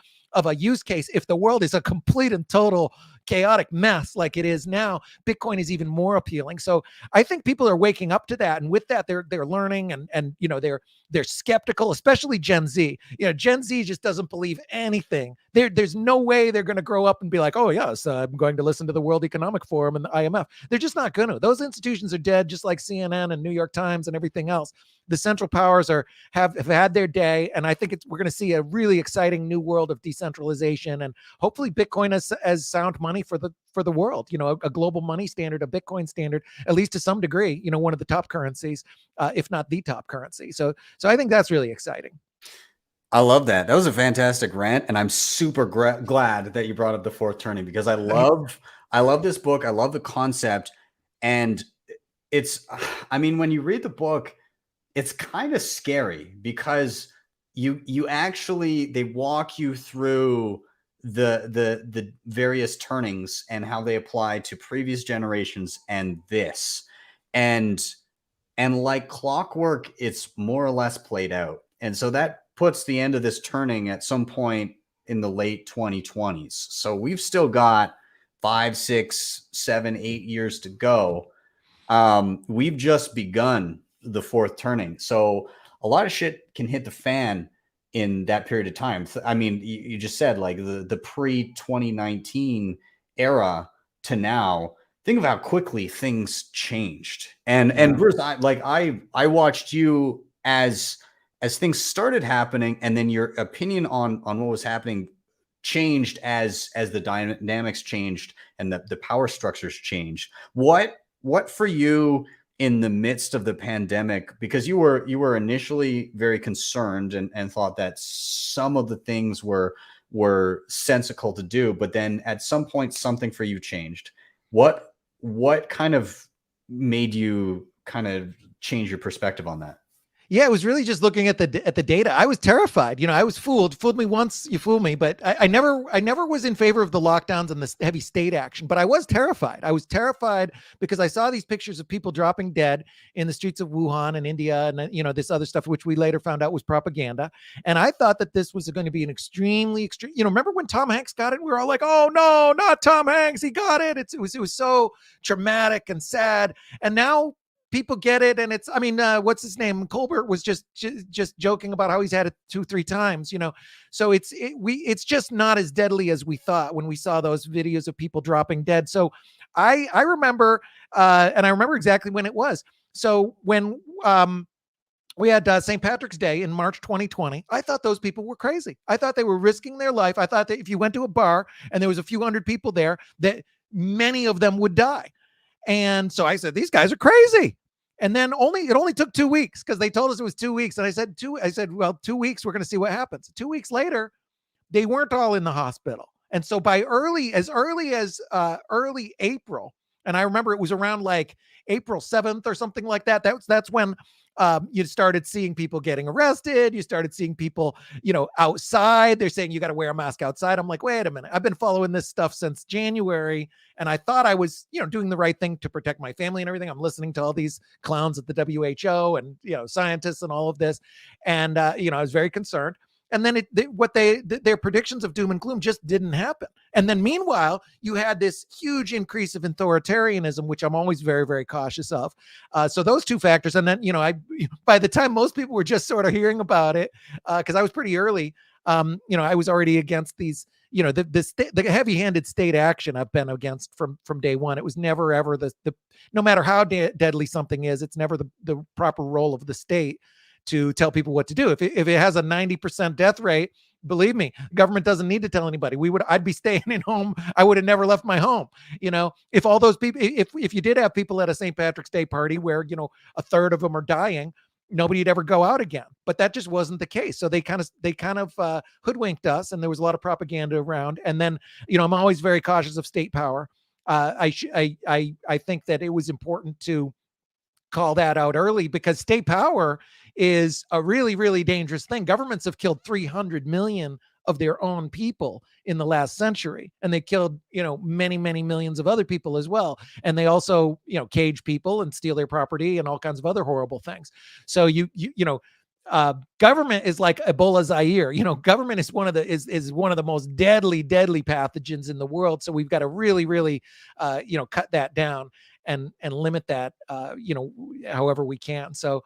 use case. If the world is a complete and total chaotic mess like it is now, Bitcoin is even more appealing. So I think people are waking up to that, and with that, they're learning and they're skeptical, especially Gen Z. Gen Z just doesn't believe anything. There's no way they're going to grow up and be like, oh yes, I'm going to listen to the World Economic Forum and the IMF. They're just not going to. Those institutions are dead, just like CNN and New York Times and everything else. The central powers have had their day, and I think we're going to see a really exciting new world of decentralization, and hopefully Bitcoin as sound money for the world. A global money standard, a Bitcoin standard, at least to some degree. One of the top currencies, if not the top currency. So I think that's really exciting. I love that. That was a fantastic rant, and I'm super glad that you brought up the fourth turning because I love this book. I love the concept, and when you read the book, it's kind of scary because you actually, they walk you through the various turnings and how they apply to previous generations and this, and like clockwork, it's more or less played out. And so that puts the end of this turning at some point in the late 2020s. So we've still got 5, 6, 7, 8 years to go. We've just begun the fourth turning. So a lot of shit can hit the fan in that period of time. I mean, you just said like the pre-2019 era to now. Think of how quickly things changed. And Bruce, I watched you as things started happening, and then your opinion on what was happening changed as the dynamics changed and the power structures changed. What for you in the midst of the pandemic, because you were initially very concerned and thought that some of the things were sensical to do, but then at some point something for you changed. What what kind of made you kind of change your perspective on that? Yeah, it was really just looking at the data. I was terrified. I was fooled. Fooled me once, you fool me. But I never was in favor of the lockdowns and the heavy state action. But I was terrified. I was terrified because I saw these pictures of people dropping dead in the streets of Wuhan and India, and this other stuff, which we later found out was propaganda. And I thought that this was going to be an extremely extreme. Remember when Tom Hanks got it? We were all like, "Oh no, not Tom Hanks! He got it!" It was so traumatic and sad. And now people get it, and it's, what's his name? Colbert was just joking about how he's had it 2-3 times, So it's just not as deadly as we thought when we saw those videos of people dropping dead. So I remember, and I remember exactly when it was. So when we had St. Patrick's Day in March 2020, I thought those people were crazy. I thought they were risking their life. I thought that if you went to a bar and there was a few hundred people there, that many of them would die. And so I said, these guys are crazy. And then it only took 2 weeks because they told us it was 2 weeks. And I said, well, 2 weeks, we're going to see what happens. 2 weeks later, they weren't all in the hospital. And so by early as early April, and I remember it was around like April 7th or something like that. That's when you started seeing people getting arrested. You started seeing people, outside. They're saying you got to wear a mask outside. I'm like, wait a minute. I've been following this stuff since January, and I thought I was, doing the right thing to protect my family and everything. I'm listening to all these clowns at the WHO and, scientists and all of this. And, I was very concerned. And then their predictions of doom and gloom just didn't happen. And then meanwhile, you had this huge increase of authoritarianism, which I'm always very, very cautious of. So those two factors. And then, by the time most people were just sort of hearing about it, because I was pretty early, I was already against these, the heavy-handed state action I've been against from day one. It was never, ever no matter how deadly something is, it's never the proper role of the state to tell people what to do. If it has a 90% death rate, believe me, government doesn't need to tell anybody. I'd be staying at home. I would have never left my home. If all those people, if you did have people at a St. Patrick's Day party where, a third of them are dying, nobody'd ever go out again. But that just wasn't the case. So they kind of hoodwinked us, and there was a lot of propaganda around. And then, I'm always very cautious of state power. I think that it was important to call that out early because state power is a really, really dangerous thing. Governments have killed 300 million of their own people in the last century, and they killed, many, many millions of other people as well. And they also, cage people and steal their property and all kinds of other horrible things. So government is like Ebola Zaire. Government is one of the most deadly pathogens in the world. So we've got to really, really, cut that down and limit that, however we can. So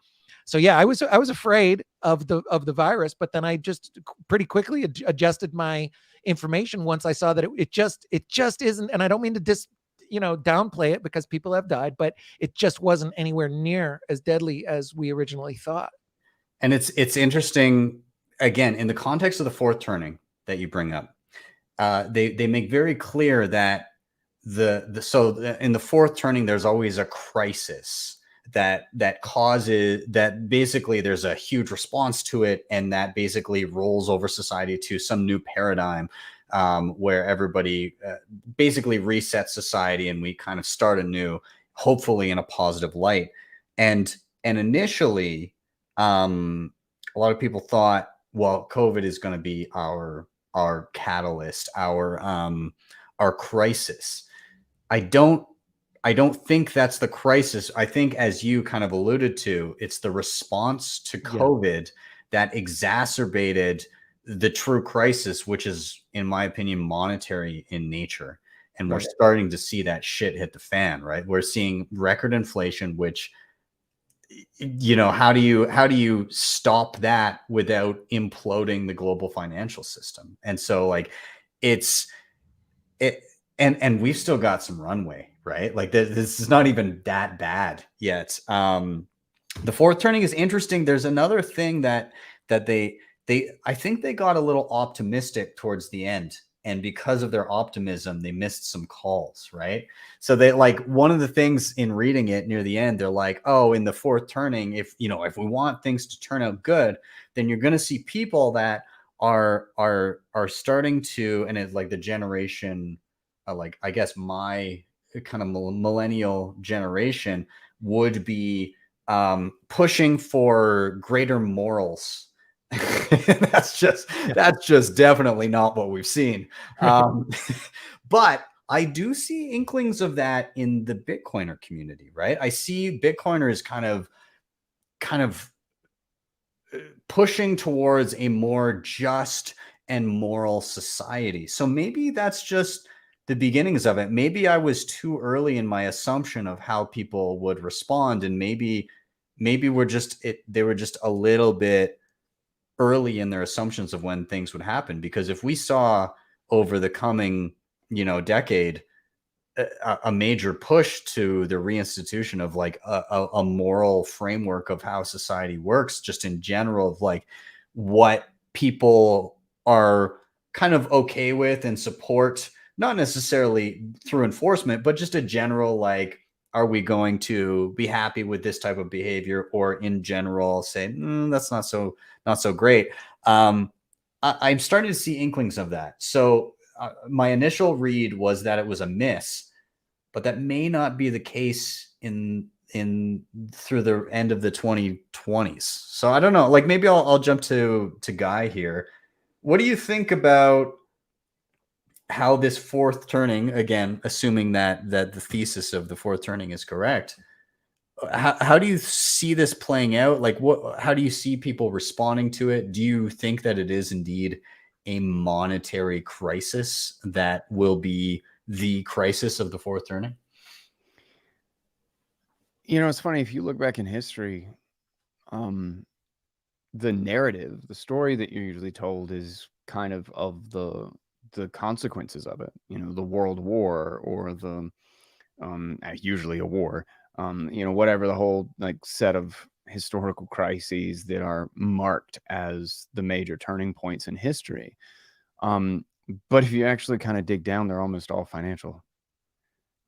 yeah, I was afraid of the virus, but then I just pretty quickly adjusted my information once I saw that it just isn't. And I don't mean to downplay it because people have died, but it just wasn't anywhere near as deadly as we originally thought. And it's interesting, again, in the context of the fourth turning that you bring up, they make very clear that in the fourth turning, there's always a crisis that causes that. Basically, there's a huge response to it, and that basically rolls over society to some new paradigm where everybody basically resets society, and we kind of start anew, hopefully in a positive light. And initially, a lot of people thought, well, COVID is going to be our catalyst, our crisis. I don't think that's the crisis. I think, as you kind of alluded to, it's the response to COVID that exacerbated the true crisis, which is, in my opinion, monetary in nature. And we're starting to see that shit hit the fan, right? We're seeing record inflation, which, how do you stop that without imploding the global financial system? And so and we've still got some runway, right? Like this is not even that bad yet. The fourth turning is interesting. There's another thing that they I think they got a little optimistic towards the end, and because of their optimism, they missed some calls, right? So they, like, one of the things in reading it near the end, they're like, oh, in the fourth turning, if we want things to turn out good, then you're going to see people that are starting to, and it's like the generation, like, I guess my kind of millennial generation would be pushing for greater morals. that's just definitely not what we've seen. But I do see inklings of that in the Bitcoiner community, right? I see Bitcoiners kind of pushing towards a more just and moral society. So maybe that's just the beginnings of it. Maybe I was too early in my assumption of how people would respond, and maybe they were just a little bit early in their assumptions of when things would happen. Because if we saw over the coming, decade, a major push to the reinstitution of like a moral framework of how society works, just in general, of like what people are kind of okay with and support, not necessarily through enforcement, but just a general, like, are we going to be happy with this type of behavior, or in general say, that's not so great. I'm starting to see inklings of that. So my initial read was that it was a miss, but that may not be the case in through the end of the 2020s. So I don't know. Like, maybe I'll jump to Guy here. What do you think about how this fourth turning, again, assuming that the thesis of the fourth turning is correct? How do you see this playing out? Like, how do you see people responding to it? Do you think that it is indeed a monetary crisis that will be the crisis of the fourth turning? It's funny, if you look back in history, the narrative, the story that you're usually told is kind of the consequences of it. The World War, or the usually a war, whatever, the whole like set of historical crises that are marked as the major turning points in history. But if you actually kind of dig down, they're almost all financial.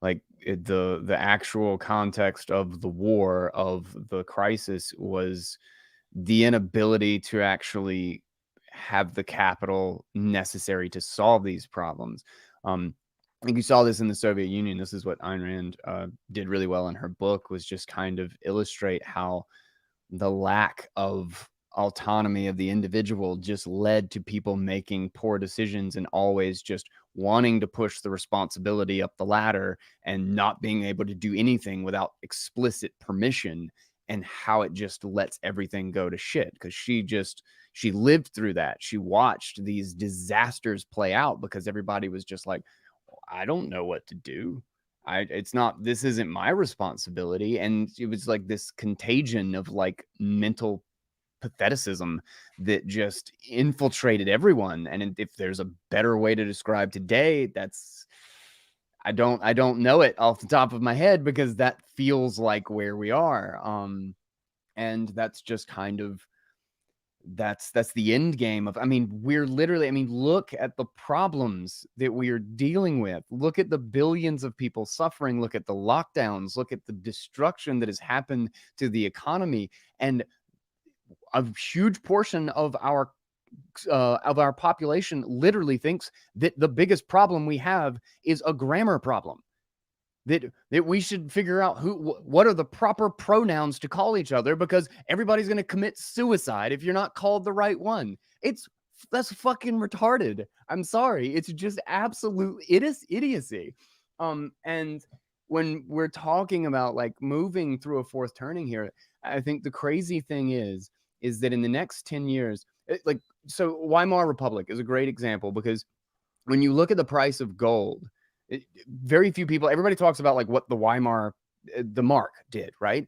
Like, the actual context of the war, of the crisis, was the inability to actually have the capital necessary to solve these problems. I think you saw this in the Soviet Union. This is what Ayn Rand did really well in her book, was just kind of illustrate how the lack of autonomy of the individual just led to people making poor decisions and always just wanting to push the responsibility up the ladder and not being able to do anything without explicit permission, and how it just lets everything go to shit. Because she lived through that. She watched these disasters play out because everybody was just like, I don't know what to do. This isn't my responsibility. And it was like this contagion of like mental patheticism that just infiltrated everyone. And if there's a better way to describe today, I don't know it off the top of my head, because that feels like where we are. And that's just kind of, that's the end game of, we're literally, look at the problems that we are dealing with. Look at the billions of people suffering. Look at the lockdowns. Look at the destruction that has happened to the economy. And a huge portion of our population literally thinks that the biggest problem we have is a grammar problem. That we should figure out what are the proper pronouns to call each other, because everybody's going to commit suicide if you're not called the right one. That's fucking retarded. I'm sorry. It's just absolute idiocy. And when we're talking about like moving through a fourth turning here, I think the crazy thing is that in the next 10 years, so Weimar Republic is a great example, because when you look at the price of gold, very few people, everybody talks about like what the mark did, right?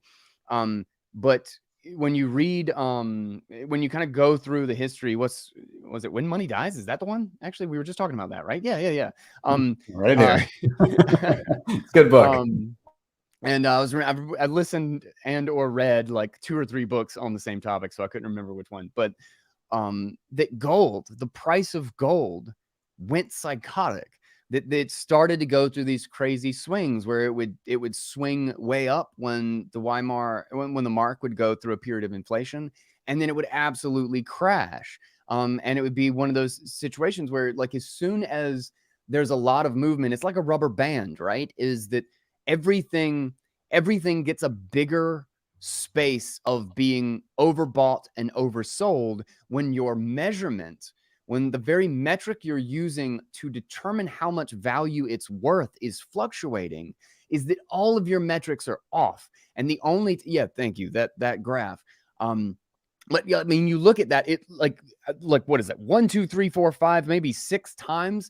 But when you read, when you kind of go through the history, was it When Money Dies? Is that the one? Actually, we were just talking about that, right? Yeah. Right there. It's a good book. And I listened and or read like 2 or 3 books on the same topic, so I couldn't remember which one. But that gold, the price of gold went psychotic. That started to go through these crazy swings where it would swing way up when the when the mark would go through a period of inflation, and then it would absolutely crash. And it would be one of those situations where, like, as soon as there's a lot of movement. It's like a rubber band, right? Is that everything gets a bigger space of being overbought and oversold when your measurement, when the very metric you're using to determine how much value it's worth is fluctuating, is that all of your metrics are off. And the only, thank you, that graph. But yeah, I mean, you look at that, it like what is it? 1, 2, 3, 4, 5, maybe 6 times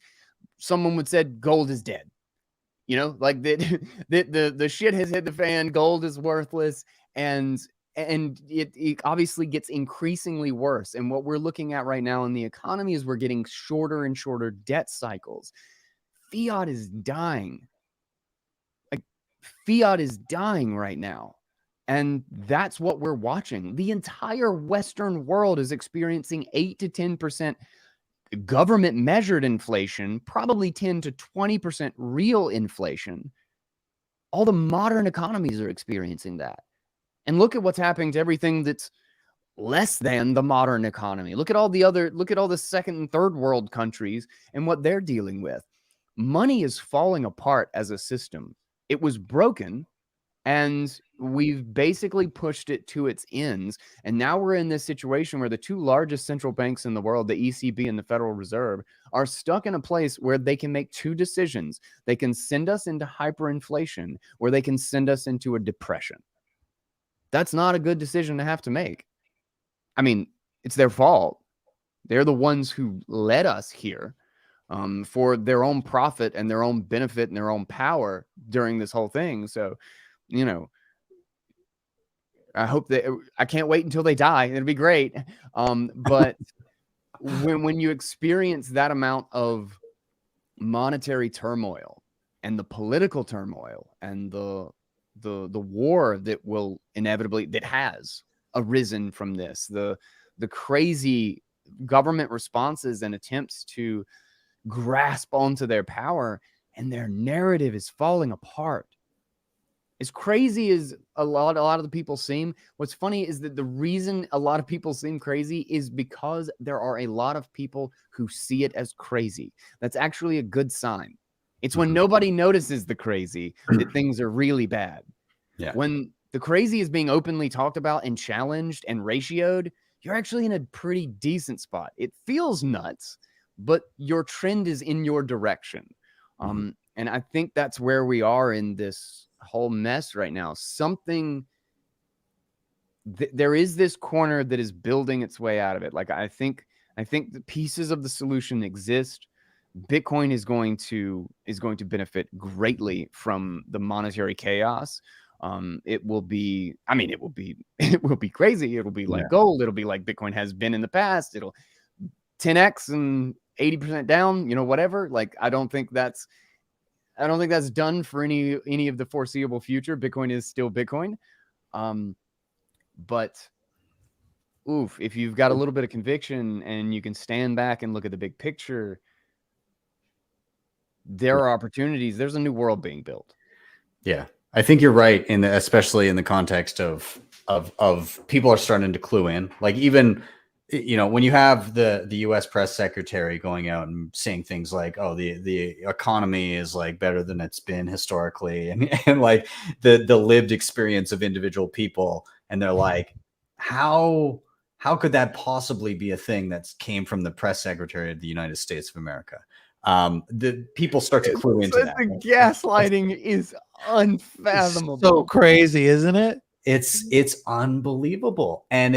someone would said gold is dead. You know, like the shit has hit the fan, gold is worthless, and it obviously gets increasingly worse. And what we're looking at right now in the economy is we're getting shorter and shorter debt cycles. Fiat is dying. Like, fiat is dying right now. And that's what we're watching. The entire Western world is experiencing 8 to 10% government measured inflation, probably 10 to 20% real inflation. All the modern economies are experiencing that. And look at what's happening to everything that's less than the modern economy. Look at all the second and third world countries and what they're dealing with. Money is falling apart as a system. It was broken, and we've basically pushed it to its ends. And now we're in this situation where the 2 largest central banks in the world, the ECB and the Federal Reserve, are stuck in a place where they can make 2 decisions. They can send us into hyperinflation, or they can send us into a depression. That's not a good decision to have to make. I mean, it's their fault. They're the ones who led us here for their own profit and their own benefit and their own power during this whole thing. So, you know, I hope that I can't wait until they die. It'll be great. But when you experience that amount of monetary turmoil and the political turmoil and the war that will inevitably, that has arisen from this, the crazy government responses and attempts to grasp onto their power, and their narrative is falling apart. As crazy as a lot of the people seem, what's funny is that the reason a lot of people seem crazy is because there are a lot of people who see it as crazy. That's actually a good sign. It's when nobody notices the crazy that things are really bad. Yeah. When the crazy is being openly talked about and challenged and ratioed, you're actually in a pretty decent spot. It feels nuts, but your trend is in your direction. And I think that's where we are in this whole mess right now. There is this corner that is building its way out of it. Like, I think the pieces of the solution exist. Bitcoin is going to benefit greatly from the monetary chaos. It will be crazy. It'll be like gold. It'll be like Bitcoin has been in the past. It'll 10x and 80% down, whatever. Like, I don't think that's done for any of the foreseeable future. Bitcoin is still Bitcoin. But if you've got a little bit of conviction and you can stand back and look at the big picture, there are opportunities. There's a new world being built. Yeah, I think you're right, especially in the context of people are starting to clue in. Like, even, when you have the U.S. press secretary going out and saying things like, "Oh, the economy is like better than it's been historically," and like the lived experience of individual people, and they're like, how could that possibly be a thing that came from the press secretary of the United States of America? The people start to clue into that. The gaslighting is unfathomable. It's so crazy, isn't it? It's unbelievable, and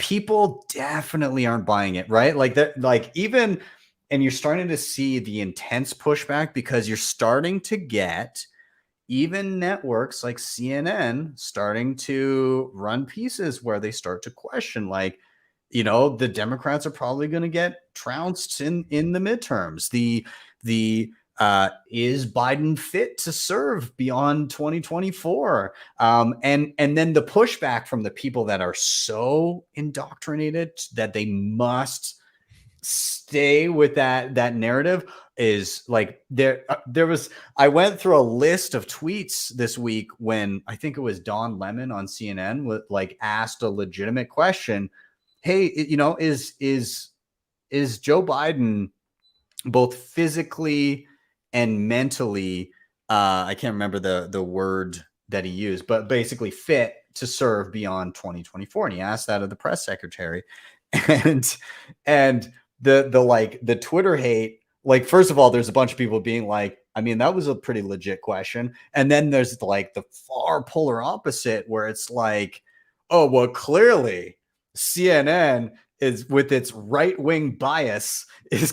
people definitely aren't buying it, right? Like that, and you're starting to see the intense pushback, because you're starting to get even networks like CNN starting to run pieces where they start to question, like, the Democrats are probably going to get trounced in the midterms. Is Biden fit to serve beyond 2024? And then the pushback from the people that are so indoctrinated that they must stay with that narrative is like, I went through a list of tweets this week when I think it was Don Lemon on CNN asked a legitimate question. Hey, is Joe Biden both physically and mentally. I can't remember the word that he used, but basically fit to serve beyond 2024. And he asked that of the press secretary, and the Twitter hate. Like, first of all, there's a bunch of people being like, I mean, that was a pretty legit question. And then there's like the far polar opposite where it's like, oh, well, clearly CNN is with its right-wing bias is,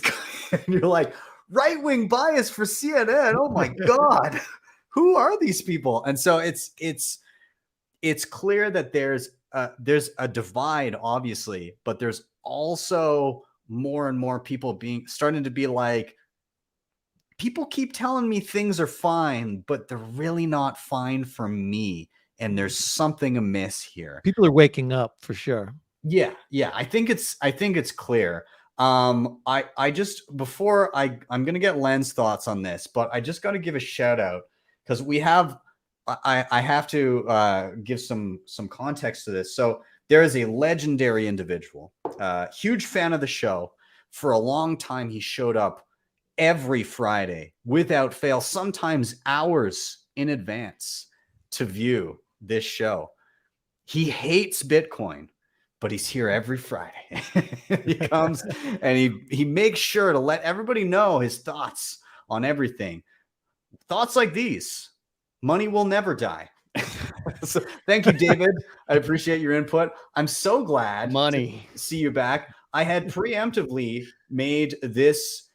and you're like, right-wing bias for CNN. Oh my God. Who are these people? And so it's clear that there's a divide, obviously, but there's also more and more people starting to be like, people keep telling me things are fine, but they're really not fine for me. And there's something amiss here. People are waking up for sure. Yeah. I think it's clear. I just, before I'm going to get Len's thoughts on this, but I just got to give a shout out because I have to give some context to this. So there is a legendary individual, huge fan of the show. For a long time, he showed up every Friday without fail, sometimes hours in advance to view this show. He hates Bitcoin, but he's here every Friday. He comes and he makes sure to let everybody know his thoughts on everything. Thoughts like these: money will never die. So thank you, David. I appreciate your input. I'm so glad to see you back. I had preemptively made this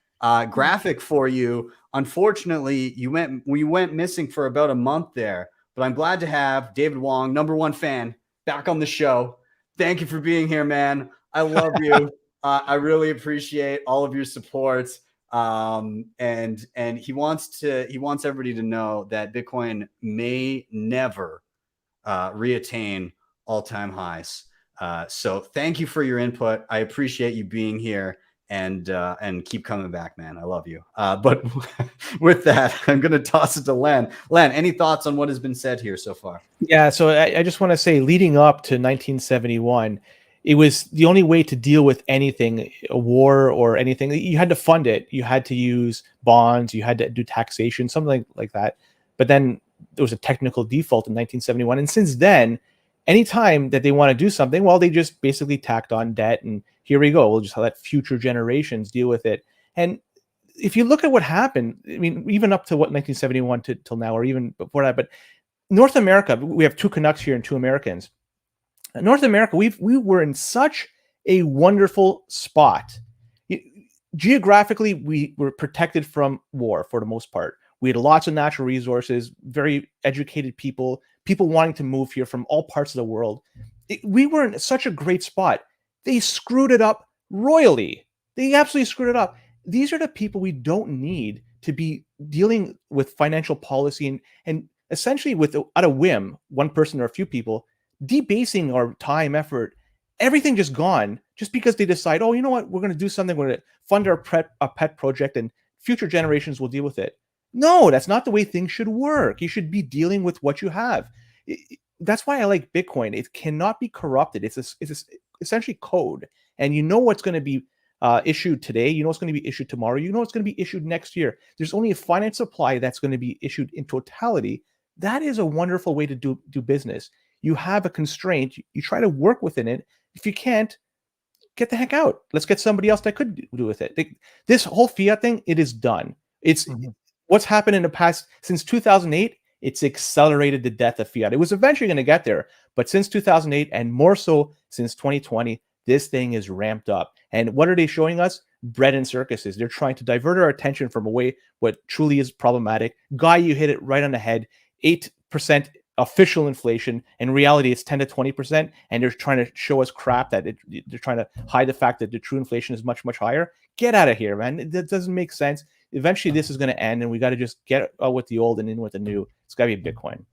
graphic for you. Unfortunately, we went missing for about a month there, but I'm glad to have David Wong, #1 fan, back on the show. Thank you for being here, man. I love you. I really appreciate all of your support. And he wants everybody to know that Bitcoin may never reattain all-time highs. So thank you for your input. I appreciate you being here, and keep coming back, man. I love you. But with that, I'm going to toss it to Len. Len, any thoughts on what has been said here so far? Yeah, so I just want to say, leading up to 1971, it was the only way to deal with anything, a war or anything. You had to fund it. You had to use bonds. You had to do taxation, something like that. But then there was a technical default in 1971. And since then, anytime that they want to do something, well, they just basically tacked on debt. And here we go. We'll just let future generations deal with it. And if you look at what happened, I mean, even up to what 1971 till now, or even before that, but North America, we have 2 Canucks here and 2 Americans. North America, we were in such a wonderful spot. Geographically, we were protected from war for the most part. We had lots of natural resources, very educated people wanting to move here from all parts of the world. We were in such a great spot. They screwed it up royally. They absolutely screwed it up. These are the people we don't need to be dealing with financial policy and essentially at a whim, one person or a few people, debasing our time, effort, everything just gone, just because they decide, oh, you know what, we're going to do something, we're going to fund our pet project and future generations will deal with it. No, that's not the way things should work. You should be dealing with what you have. That's why I like Bitcoin. It cannot be corrupted. It's essentially code. And you know what's going to be issued today. You know what's going to be issued tomorrow. You know what's going to be issued next year. There's only a finite supply that's going to be issued in totality. That is a wonderful way to do business. You have a constraint. You try to work within it. If you can't, get the heck out. Let's get somebody else that could do with it. This whole fiat thing, it is done. It's what's happened in the past since 2008. It's accelerated the death of fiat. It was eventually going to get there, but since 2008 and more so since 2020, this thing is ramped up. And what are they showing us? Bread and circuses. They're trying to divert our attention from away what truly is problematic. Guy, you hit it right on the head. 8% official inflation. In reality, it's 10 to 20%, and they're trying to show us crap that they're trying to hide the fact that the true inflation is much, much higher. Get out of here, man. That doesn't make sense. Eventually, this is going to end, and we got to just get out with the old and in with the new. It's got to be Bitcoin.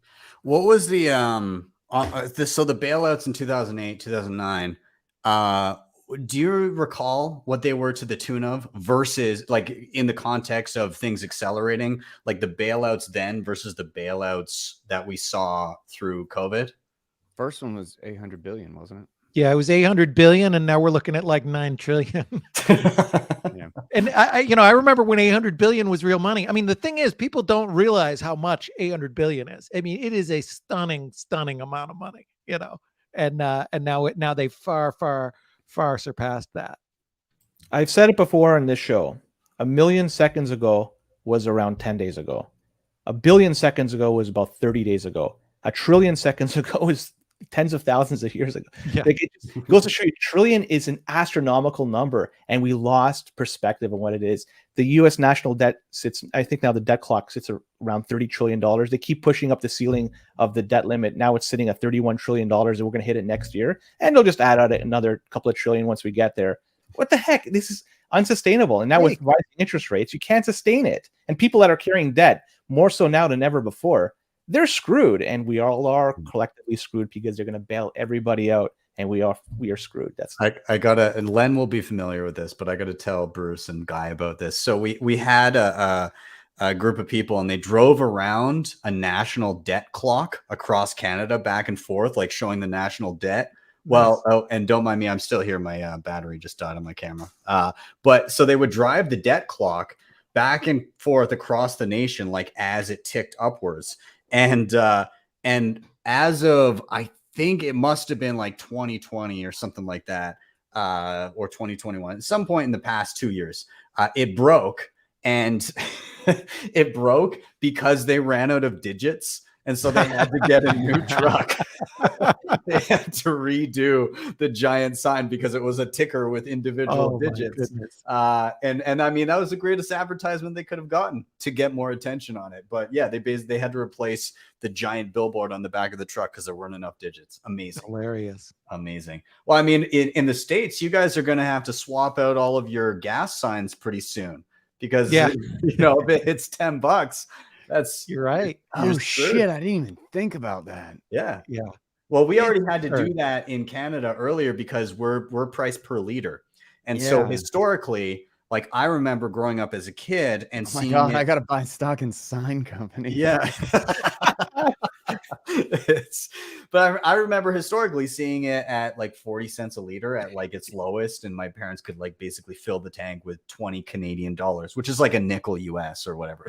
What was the so the bailouts in 2008, 2009? Do you recall what they were to the tune of versus, like, in the context of things accelerating, like the bailouts then versus the bailouts that we saw through COVID? First one was 800 billion, wasn't it? Yeah, it was 800 billion, and now we're looking at like 9 trillion. Yeah. And I remember when 800 billion was real money. I mean, the thing is, people don't realize how much 800 billion is. I mean, it is a stunning, stunning amount of money, and now they far surpassed that. I've said it before on this show. 1,000,000 seconds ago was around 10 days ago. 1,000,000,000 seconds ago was about 30 days ago. 1,000,000,000,000 seconds ago is tens of thousands of years ago. Yeah. Like, it just goes to show you, trillion is an astronomical number, and we lost perspective on what it is. The U.S. national debt sits, I think now the debt clock sits around $30 trillion. They keep pushing up the ceiling of the debt limit. Now it's sitting at $31 trillion, and we're going to hit it next year. And they'll just add out another couple of trillion once we get there. What the heck? This is unsustainable. And now with rising interest rates, you can't sustain it. And people that are carrying debt, more so now than ever before, they're screwed. And we all are collectively screwed because they're going to bail everybody out. And we are screwed. That's I gotta, and Len will be familiar with this, but I gotta tell Bruce and Guy about this. So we had a group of people, and they drove around a national debt clock across Canada back and forth, like showing the national debt. Well, oh, and don't mind me, I'm still here. My battery just died on my camera. But so they would drive the debt clock back and forth across the nation, like as it ticked upwards. And as of, I think it must have been like 2020 or something like that, or 2021, at some point in the past 2 years, it broke. And it broke because they ran out of digits. And so they had to get a new truck. They had to redo the giant sign because it was a ticker with individual digits. And I mean, that was the greatest advertisement they could have gotten to get more attention on it. But yeah, they had to replace the giant billboard on the back of the truck because there weren't enough digits. Amazing. Hilarious. Amazing. Well, I mean, in the States, you guys are going to have to swap out all of your gas signs pretty soon because, if it hits $10, you're right. Oh shit! I didn't even think about that. Yeah. Yeah. Well, we already had to do that in Canada earlier because we're priced per liter, and so historically, like I remember growing up as a kid and seeing. Oh my God, I gotta buy stock in sign company. Yeah. But I remember historically seeing it at like 40 cents a liter at like its lowest, and my parents could like basically fill the tank with 20 Canadian dollars, which is like a nickel US or whatever.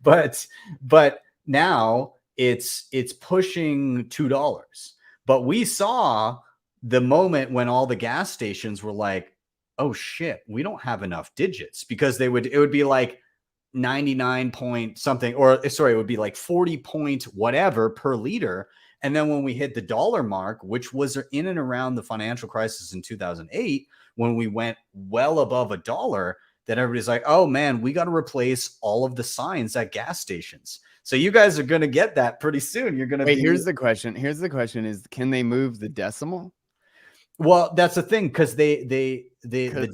but now it's pushing $2. But we saw the moment when all the gas stations were like, oh shit, we don't have enough digits, because it would be like 99 point something, or sorry, it would be like 40 point whatever per liter. And then when we hit the dollar mark, which was in and around the financial crisis in 2008, when we went well above $1, then everybody's like, oh man, we got to replace all of the signs at gas stations. So you guys are going to get that pretty soon. You're going to here's the question is, can they move the decimal? Well, that's the thing, because the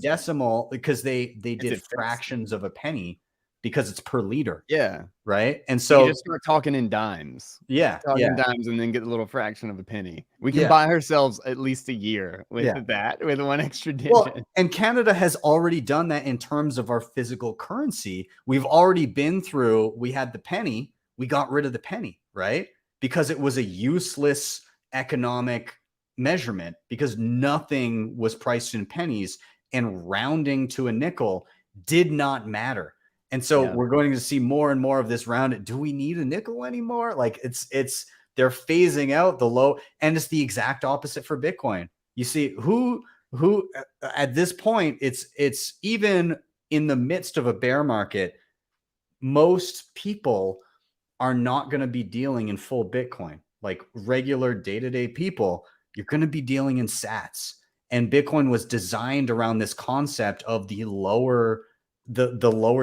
decimal, because they did fractions of a penny, because it's per liter. Yeah. Right. And so you just start talking in dimes. Yeah. In dimes, and then get a little fraction of a penny. We can buy ourselves at least a year with that, with one extra digit. Well, and Canada has already done that in terms of our physical currency. We've already been through, we had the penny, we got rid of the penny, right? Because it was a useless economic measurement, because nothing was priced in pennies, and rounding to a nickel did not matter. And so we're going to see more and more of this rounded. Do we need a nickel anymore? Like they're phasing out the low, and it's the exact opposite for Bitcoin. You see who at this point, it's even in the midst of a bear market, most people are not going to be dealing in full Bitcoin. Like regular day-to-day people, you're going to be dealing in sats. And Bitcoin was designed around this concept of the lower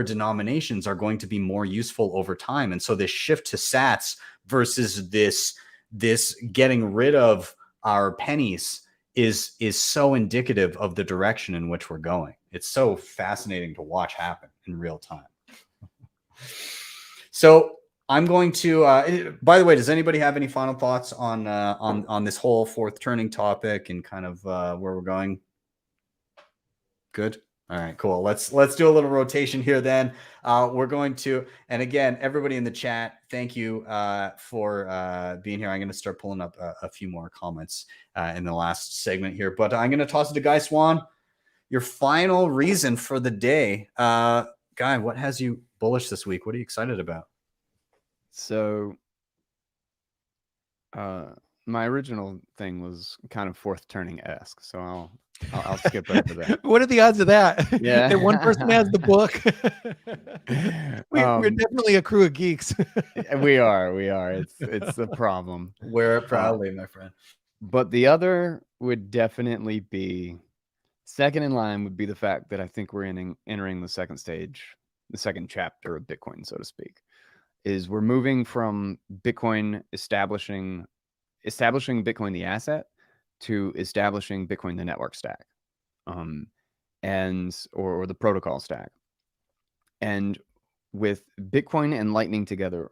denominations are going to be more useful over time. And so this shift to sats versus this getting rid of our pennies is so indicative of the direction in which we're going. It's so fascinating to watch happen in real time. So I'm going to, by the way, does anybody have any final thoughts on this whole fourth turning topic and kind of where we're going? Good. All right, cool. Let's do a little rotation here then. We're going to, and again, everybody in the chat, thank you for being here. I'm going to start pulling up a few more comments in the last segment here, but I'm going to toss it to Guy Swann. Your final reason for the day. Guy, what has you bullish this week? What are you excited about? So my original thing was kind of fourth turning-esque, so I'll skip over that. What are the odds of that? Yeah. That one person has the book. We're definitely a crew of geeks. We are. It's a problem. Wear it proudly, my friend. But the other would definitely be, second in line would be the fact that I think we're entering the second stage, the second chapter of Bitcoin, so to speak. Is we're moving from Bitcoin establishing Bitcoin the asset to establishing Bitcoin the network stack, and or the protocol stack. And with Bitcoin and Lightning together,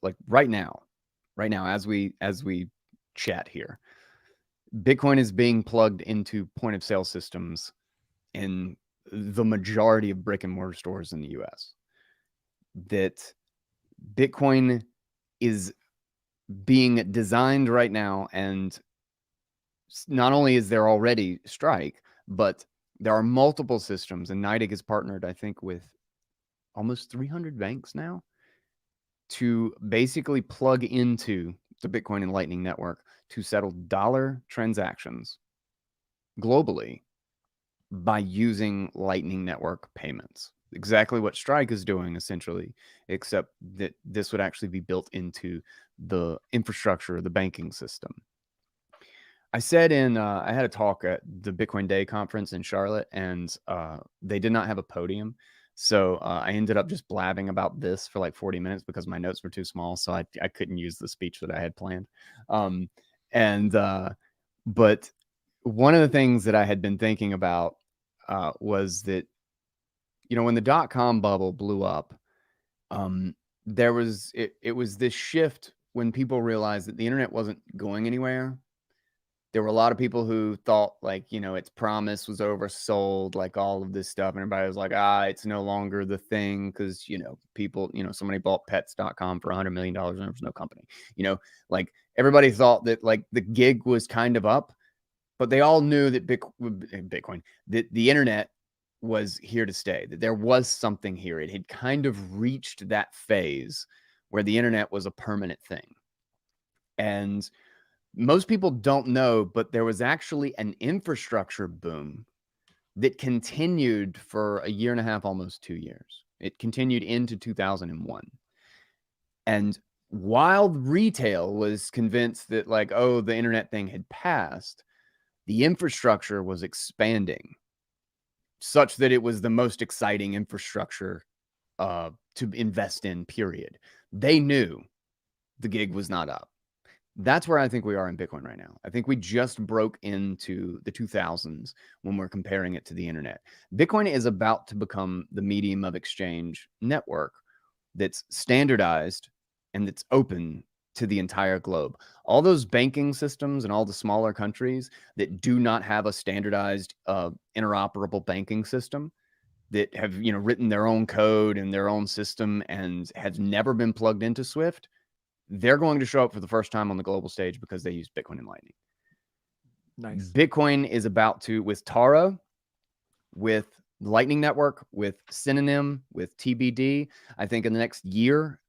like right now as we chat here, Bitcoin is being plugged into point of sale systems in the majority of brick and mortar stores in the US. That Bitcoin is being designed right now, and not only is there already Strike, but there are multiple systems, and NYDIG is partnered, I think, with almost 300 banks now to basically plug into the Bitcoin and Lightning network to settle dollar transactions globally by using Lightning Network payments. Exactly what Strike is doing, essentially, except that this would actually be built into the infrastructure of the banking system. I said I had a talk at the Bitcoin Day conference in Charlotte, and they did not have a podium. So I ended up just blabbing about this for like 40 minutes because my notes were too small. So I couldn't use the speech that I had planned. But one of the things that I had been thinking about was that, you know, when the dot-com bubble blew up, there was it was this shift when people realized that the internet wasn't going anywhere. There were a lot of people who thought, like, you know, its promise was oversold, like all of this stuff. And everybody was like, it's no longer the thing because, you know, people, you know, somebody bought pets.com for $100 million and there was no company. You know, like everybody thought that like the gig was kind of up, but they all knew that Bitcoin, that the internet was here to stay, that there was something here. It had kind of reached that phase where the internet was a permanent thing. And most people don't know, but there was actually an infrastructure boom that continued for a year and a half, almost 2 years. It continued into 2001. And while retail was convinced that like, oh, the internet thing had passed, the infrastructure was expanding such that it was the most exciting infrastructure to invest in, period. They knew the gig was not up. That's where I think we are in Bitcoin right now. I think we just broke into the 2000s when we're comparing it to the internet. Bitcoin is about to become the medium of exchange network that's standardized and that's open to the entire globe. All those banking systems in all the smaller countries that do not have a standardized interoperable banking system, that have, you know, written their own code and their own system and has never been plugged into Swift, they're going to show up for the first time on the global stage because they use Bitcoin and Lightning. Nice. Bitcoin is about to, with Taro, with Lightning Network, with Synonym, with TBD, I think in the next year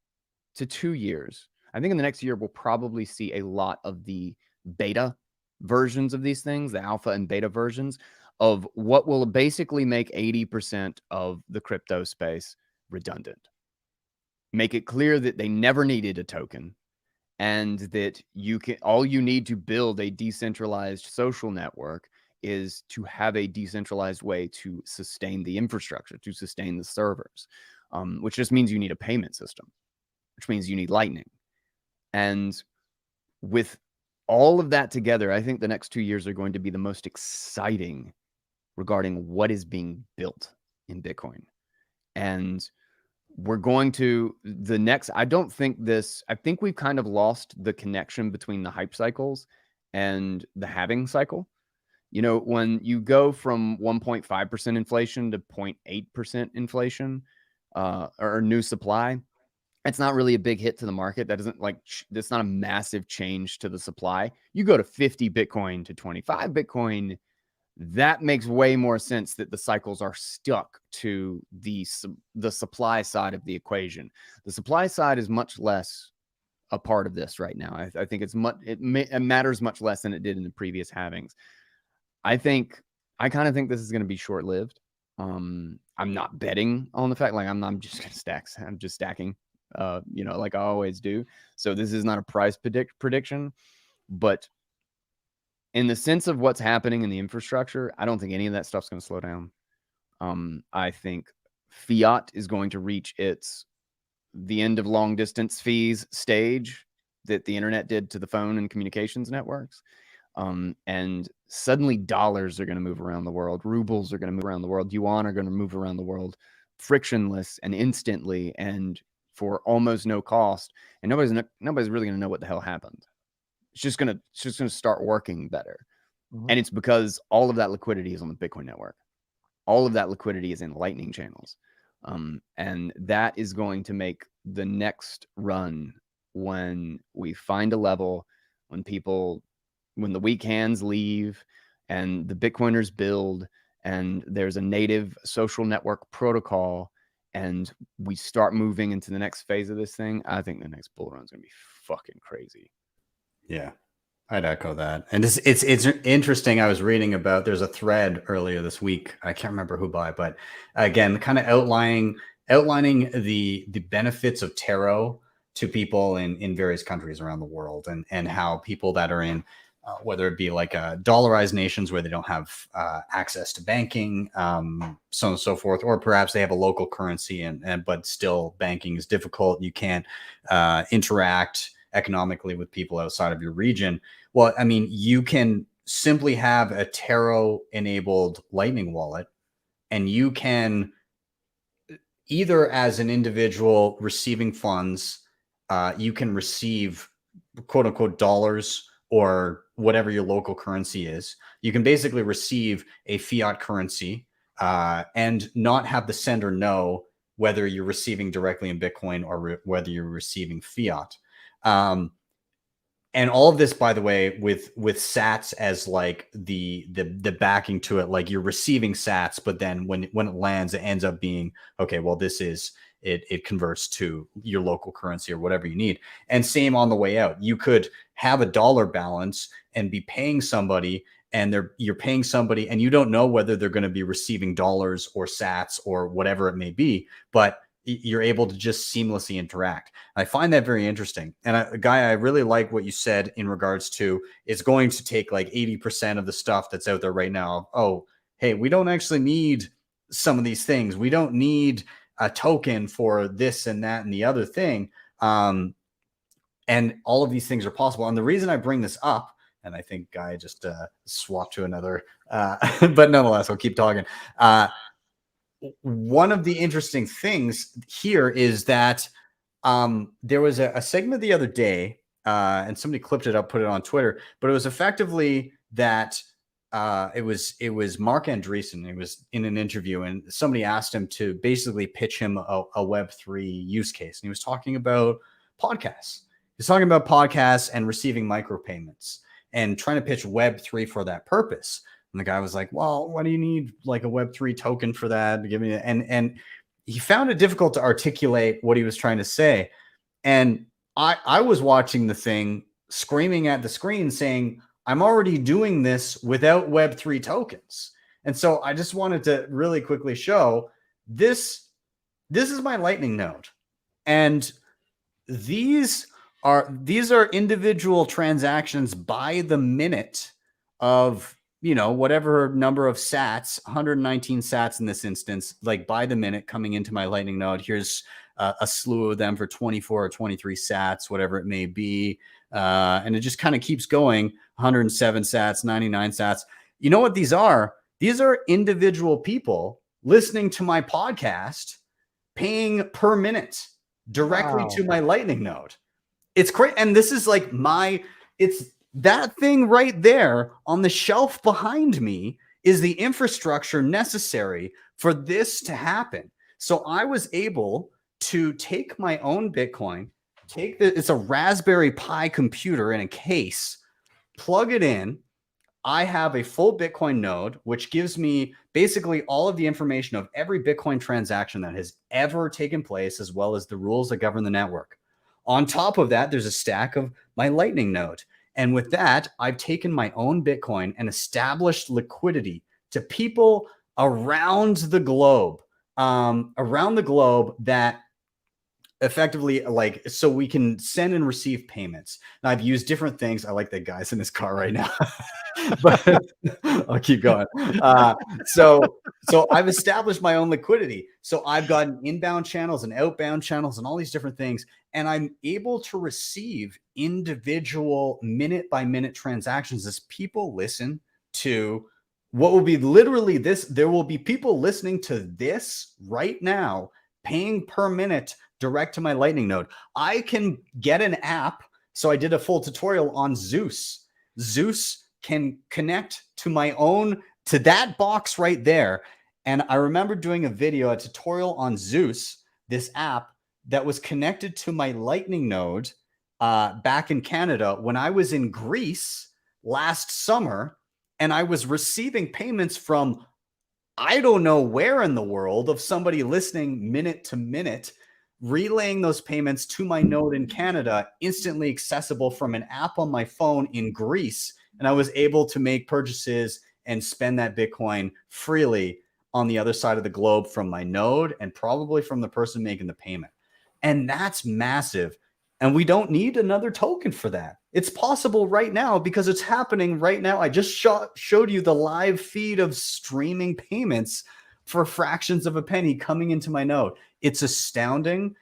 to 2 years, I think in the next year, we'll probably see a lot of the beta versions of these things, the alpha and beta versions of what will basically make 80% of the crypto space redundant. Make it clear that they never needed a token and that all you need to build a decentralized social network is to have a decentralized way to sustain the infrastructure, to sustain the servers, which just means you need a payment system, which means you need Lightning. And with all of that together, I think the next 2 years are going to be the most exciting regarding what is being built in Bitcoin. And we're going to I think we've kind of lost the connection between the hype cycles and the halving cycle. You know, when you go from 1.5% inflation to 0.8% inflation or new supply, it's not really a big hit to the market. That doesn't like, that's not a massive change to the supply. You go to 50 Bitcoin to 25 Bitcoin, that makes way more sense that the cycles are stuck to the supply side of the equation. The supply side is much less a part of this right now. I think it matters much less than it did in the previous halvings. I kind of think this is going to be short-lived. I'm not betting on the fact, like I'm just going to stack. I'm just stacking, you know, like I always do. So this is not a price prediction, but in the sense of what's happening in the infrastructure, I don't think any of that stuff's going to slow down. I think fiat is going to reach the end of long distance fees stage that the internet did to the phone and communications networks. And suddenly dollars are going to move around the world. Rubles are going to move around the world. Yuan are going to move around the world frictionless and instantly and for almost no cost. And nobody's really going to know what the hell happened. It's just going to start working better. Mhm. And it's because all of that liquidity is on the Bitcoin network. All of that liquidity is in Lightning channels. And that is going to make the next run when we find a level, when the weak hands leave and the Bitcoiners build and there's a native social network protocol and we start moving into the next phase of this thing, I think the next bull run is going to be fucking crazy. Yeah, I'd echo that. And it's interesting. I was reading about, there's a thread earlier this week. I can't remember who by, but again, kind of outlining the benefits of Taro to people in various countries around the world, and how people that are in whether it be like dollarized nations where they don't have access to banking, so on and so forth, or perhaps they have a local currency but still banking is difficult. You can't interact economically with people outside of your region. Well, I mean, you can simply have a Taro enabled Lightning wallet, and you can either as an individual receiving funds, you can receive quote unquote dollars or whatever your local currency is. You can basically receive a fiat currency and not have the sender know whether you're receiving directly in Bitcoin or whether you're receiving fiat. And all of this, by the way, with sats as like the backing to it, like you're receiving sats, but then when it lands, it ends up being, okay, well, this is it converts to your local currency or whatever you need. And same on the way out. You could have a dollar balance and be paying somebody, and you're paying somebody and you don't know whether they're going to be receiving dollars or sats or whatever it may be, but you're able to just seamlessly interact. I find that very interesting. And Guy, I really like what you said in regards to it's going to take like 80% of the stuff that's out there right now. Oh, hey, we don't actually need some of these things. We don't need a token for this and that and the other thing. And all of these things are possible. And the reason I bring this up, and I think Guy just swapped to another, but nonetheless, I'll keep talking. One of the interesting things here is that there was a segment the other day, and somebody clipped it up, put it on Twitter, but it was effectively that it was Mark Andreessen. He was in an interview, and somebody asked him to basically pitch him a Web3 use case, and he was talking about podcasts. He's talking about podcasts and receiving micropayments and trying to pitch Web3 for that purpose. And the guy was like, well, why do you need like a Web3 token for that? To give me and he found it difficult to articulate what he was trying to say. And I was watching the thing, screaming at the screen saying, I'm already doing this without Web3 tokens. And so I just wanted to really quickly show this is my Lightning node. And these are individual transactions by the minute of, you know, whatever number of sats, 119 sats in this instance, like by the minute coming into my Lightning node. Here's a slew of them for 24 or 23 sats, whatever it may be. And it just kind of keeps going. 107 sats, 99 sats. You know what these are? These are individual people listening to my podcast, paying per minute directly to my Lightning node. It's great. And this is like That thing right there on the shelf behind me is the infrastructure necessary for this to happen. So I was able to take my own Bitcoin, it's a Raspberry Pi computer in a case, plug it in. I have a full Bitcoin node, which gives me basically all of the information of every Bitcoin transaction that has ever taken place, as well as the rules that govern the network. On top of that, there's a stack of my Lightning node. And with that, I've taken my own Bitcoin and established liquidity to people around the globe, that effectively, like, so we can send and receive payments. And I've used different things. I like that guy's in his car right now, but I'll keep going. So I've established my own liquidity. So I've gotten inbound channels and outbound channels and all these different things. And I'm able to receive individual minute by minute transactions as people listen to what will be literally this. There will be people listening to this right now, paying per minute direct to my Lightning node. I can get an app. So I did a full tutorial on Zeus. Zeus can connect to my own, to that box right there. And I remember doing a tutorial on Zeus, this app that was connected to my Lightning node back in Canada when I was in Greece last summer. And I was receiving payments from, I don't know where in the world, of somebody listening minute to minute, relaying those payments to my node in Canada, instantly accessible from an app on my phone in Greece. And I was able to make purchases and spend that Bitcoin freely on the other side of the globe from my node and probably from the person making the payment. And that's massive. And we don't need another token for that. It's possible right now because it's happening right now. I just showed you the live feed of streaming payments for fractions of a penny coming into my node. It's astounding.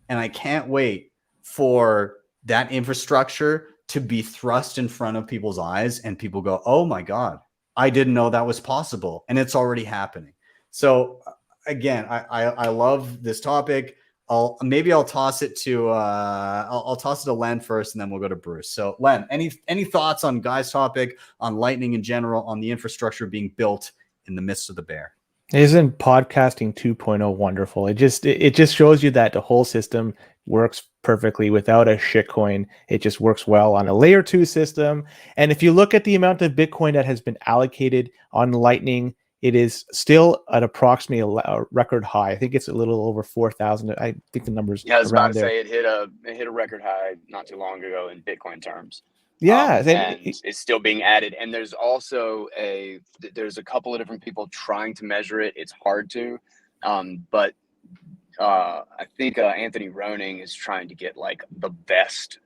And I can't wait for that infrastructure to be thrust in front of people's eyes and people go, oh my God, I didn't know that was possible. And it's already happening. So again, I love this topic. I'll toss it to I'll toss it to Len first, and then we'll go to Bruce. So Len, any thoughts on Guy's topic, on Lightning in general, on the infrastructure being built in the midst of the bear? Isn't podcasting 2.0 wonderful? It just shows you that the whole system works perfectly without a shitcoin. It just works well on a layer 2 system. And if you look at the amount of Bitcoin that has been allocated on Lightning, it is still at approximately a record high. I think it's a little over 4,000. I think the numbers. Yeah, I was about to there. say it hit a record high not too long ago in Bitcoin terms. Yeah, and it's still being added. And there's also there's a couple of different people trying to measure it. It's hard to, but I think Anthony Roning is trying to get like the best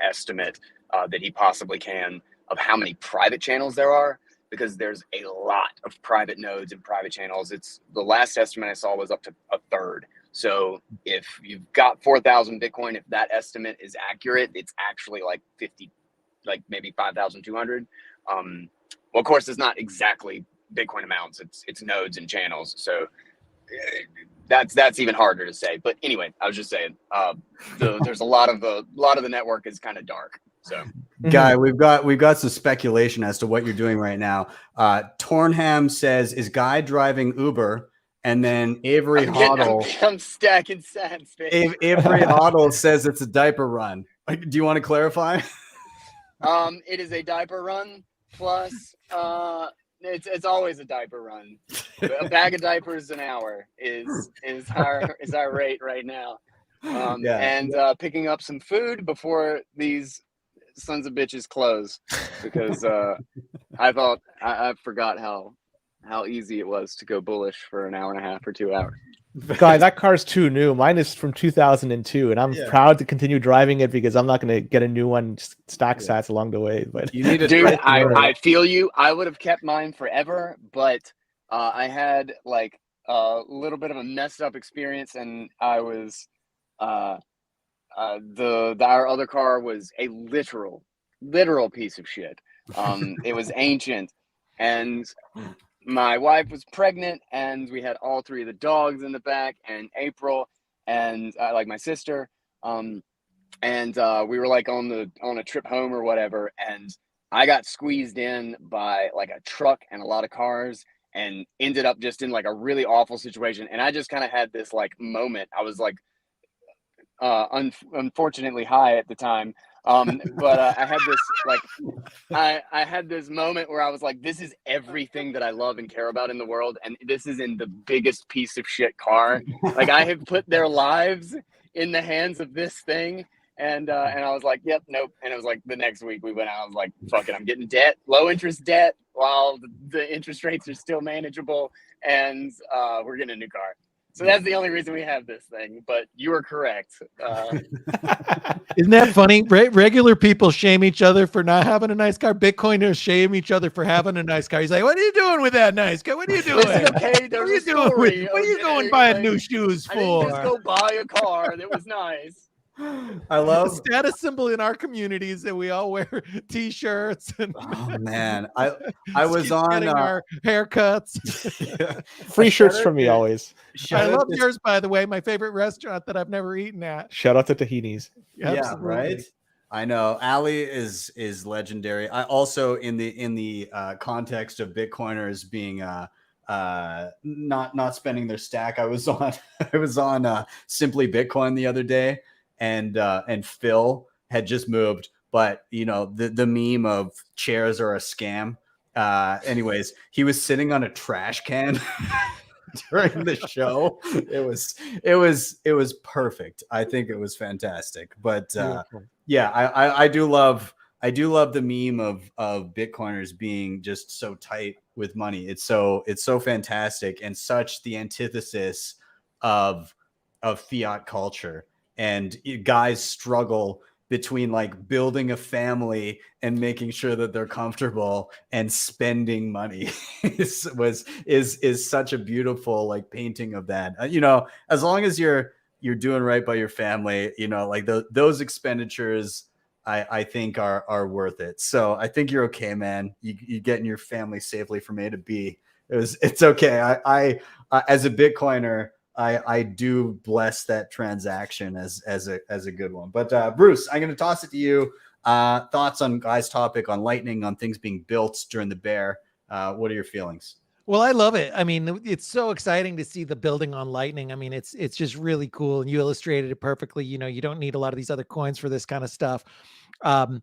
estimate that he possibly can of how many private channels there are, because there's a lot of private nodes and private channels. It's the last estimate I saw was up to a third. So if you've got 4,000 Bitcoin, if that estimate is accurate, it's actually like maybe 5,200. Well, of course, it's not exactly Bitcoin amounts. It's nodes and channels. So that's even harder to say. But anyway, I was just saying, there's a lot of the network is kind of dark. So, Guy, we've got some speculation as to what you're doing right now. Tornham says, "Is Guy driving Uber?" And then Avery Hoddle, I'm stacking cents. Avery Hoddle says it's a diaper run. Do you want to clarify? It is a diaper run plus it's always a diaper run. A bag of diapers an hour is our rate right now. Picking up some food before these sons of bitches close, because I forgot how easy it was to go bullish for an hour and a half or 2 hours. Guy, that car's too new. Mine is from 2002, and I'm proud to continue driving it because I'm not going to get a new one, stack sats along the way. But you need to, dude. I feel you. I would have kept mine forever, but I had like a little bit of a messed up experience, and I was our other car was a literal piece of shit. It was ancient, and my wife was pregnant, and we had all three of the dogs in the back, and April, and like my sister, and we were like on a trip home or whatever, and I got squeezed in by like a truck and a lot of cars and ended up just in like a really awful situation. And I just kind of had this like moment. I was like unfortunately high at the time. But I had this like I had this moment where I was like, this is everything that I love and care about in the world, and this is in the biggest piece of shit car. Like, I have put their lives in the hands of this thing, and I was like, yep, nope. And it was like the next week we went out. I was like, fuck it, I'm getting debt, low interest debt, while the interest rates are still manageable, and we're getting a new car. So that's the only reason we have this thing. But you are correct. Isn't that funny? Regular people shame each other for not having a nice car. Bitcoiners shame each other for having a nice car. He's like, what are you doing with that nice car? What are you doing? Okay, What are you doing? What are you going buying new shoes for? I didn't just go buy a car that was nice. I love the status symbol in our communities that we all wear t-shirts and oh man, I was on getting our haircuts. Free shirts from me always. I love yours, by the way. My favorite restaurant that I've never eaten at. Shout out to Tahini's. Yeah, right. I know Ali is legendary. I also in the context of Bitcoiners being not spending their stack. I was on Simply Bitcoin the other day, and Phil had just moved, but you know the meme of chairs are a scam. Anyways, he was sitting on a trash can during the show. It was perfect. I think it was fantastic. But yeah, I do love the meme of Bitcoiners being just so tight with money. It's so fantastic and such the antithesis of fiat culture. And guys struggle between like building a family and making sure that they're comfortable and spending money is such a beautiful like painting of that. You know, as long as you're doing right by your family, you know, like those expenditures I think are worth it. So I think you're okay, man. You getting your family safely from A to B. It's okay. I as a Bitcoiner, I do bless that transaction as a good one. But Bruce, I'm going to toss it to you. Thoughts on Guy's topic on Lightning, on things being built during the bear. What are your feelings? Well, I love it. I mean, it's so exciting to see the building on Lightning. I mean, it's just really cool, and you illustrated it perfectly. You know, you don't need a lot of these other coins for this kind of stuff. You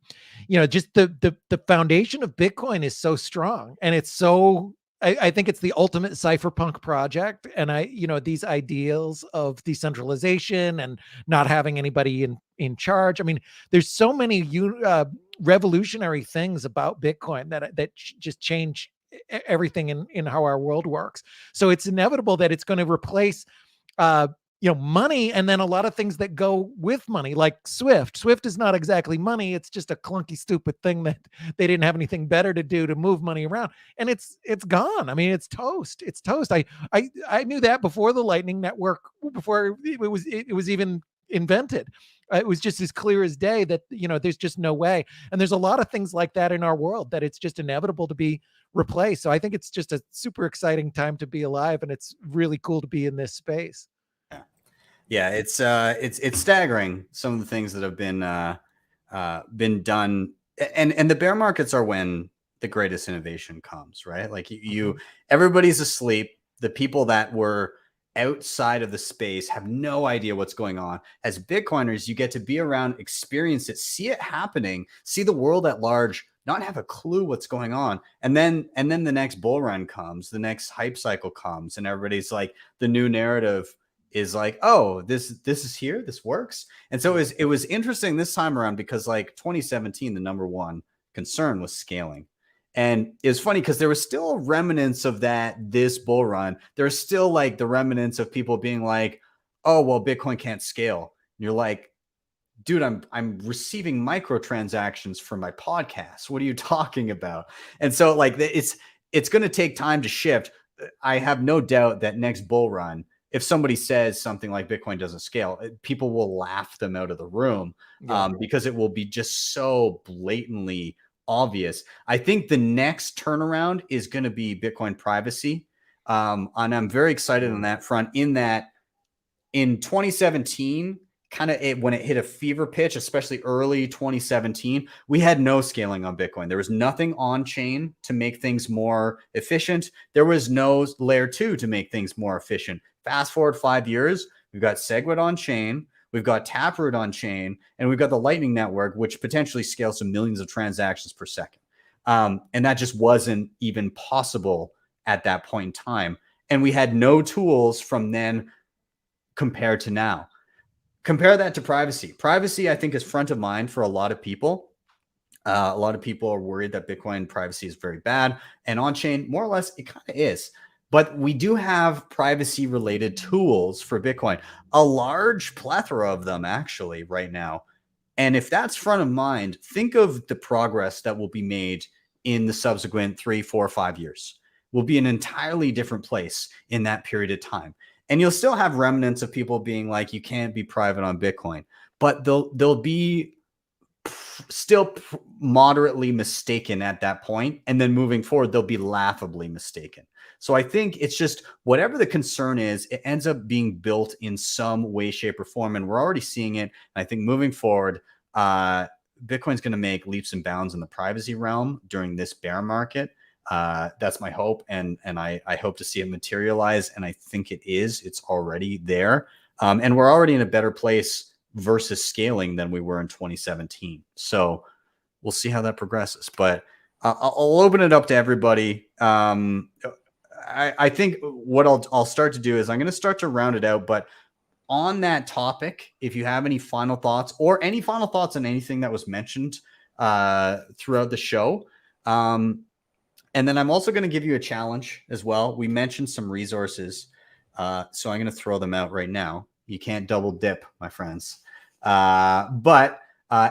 know, just the foundation of Bitcoin is so strong, and it's so. I think it's the ultimate cypherpunk project. And you know, these ideals of decentralization and not having anybody in charge. I mean, there's so many revolutionary things about Bitcoin that just change everything in how our world works. So it's inevitable that it's going to replace, you know, money, and then a lot of things that go with money, like Swift. Swift is not exactly money. It's just a clunky, stupid thing that they didn't have anything better to do to move money around. And it's gone. I mean, it's toast. It's toast. I knew that before the Lightning Network, before it was even invented. It was just as clear as day that, you know, there's just no way. And there's a lot of things like that in our world that it's just inevitable to be replaced. So I think it's just a super exciting time to be alive, and it's really cool to be in this space. Yeah, it's staggering, some of the things that have been done, and the bear markets are when the greatest innovation comes, right? Like everybody's asleep. The people that were outside of the space have no idea what's going on. As Bitcoiners, you get to be around, experience it, see it happening, see the world at large, not have a clue what's going on. And then the next bull run comes, the next hype cycle comes, and everybody's like, the new narrative is like, oh, this is here, this works. And so it was interesting this time around, because like 2017, the number one concern was scaling. And it's funny because there was still remnants of this bull run. There's still like the remnants of people being like, oh, well, Bitcoin can't scale. And you're like, dude, I'm receiving microtransactions from my podcast. What are you talking about? And so like it's going to take time to shift. I have no doubt that next bull run, if somebody says something like Bitcoin doesn't scale, people will laugh them out of the room, because it will be just so blatantly obvious. I think the next turnaround is going to be Bitcoin privacy. And I'm very excited on that front, in that in 2017, kind of when it hit a fever pitch, especially early 2017, we had no scaling on Bitcoin. There was nothing on chain to make things more efficient. There was no layer 2 to make things more efficient. Fast forward 5 years, we've got SegWit on chain, we've got Taproot on chain, and we've got the Lightning Network, which potentially scales to millions of transactions per second. And that just wasn't even possible at that point in time. And we had no tools from then compared to now. Compare that to privacy. Privacy, I think, is front of mind for a lot of people. A lot of people are worried that Bitcoin privacy is very bad. And on-chain, more or less, it kind of is. But we do have privacy-related tools for Bitcoin. A large plethora of them, actually, right now. And if that's front of mind, think of the progress that will be made in the subsequent 3, 4, 5 years. We'll be in an entirely different place in that period of time. And you'll still have remnants of people being like, you can't be private on Bitcoin, but they'll be still moderately mistaken at that point. And then moving forward, they'll be laughably mistaken. So I think it's just whatever the concern is, it ends up being built in some way, shape, or form. And we're already seeing it. And I think moving forward, Bitcoin's going to make leaps and bounds in the privacy realm during this bear market. That's my hope, and I hope to see it materialize, and I think it is. It's already there, and we're already in a better place versus scaling than we were in 2017. So we'll see how that progresses. But I'll open it up to everybody. I think what I'll start to do is I'm going to start to round it out. But on that topic, if you have any final thoughts or any final thoughts on anything that was mentioned throughout the show. And then I'm also going to give you a challenge as well. We mentioned some resources, so I'm going to throw them out right now. You can't double dip, my friends. But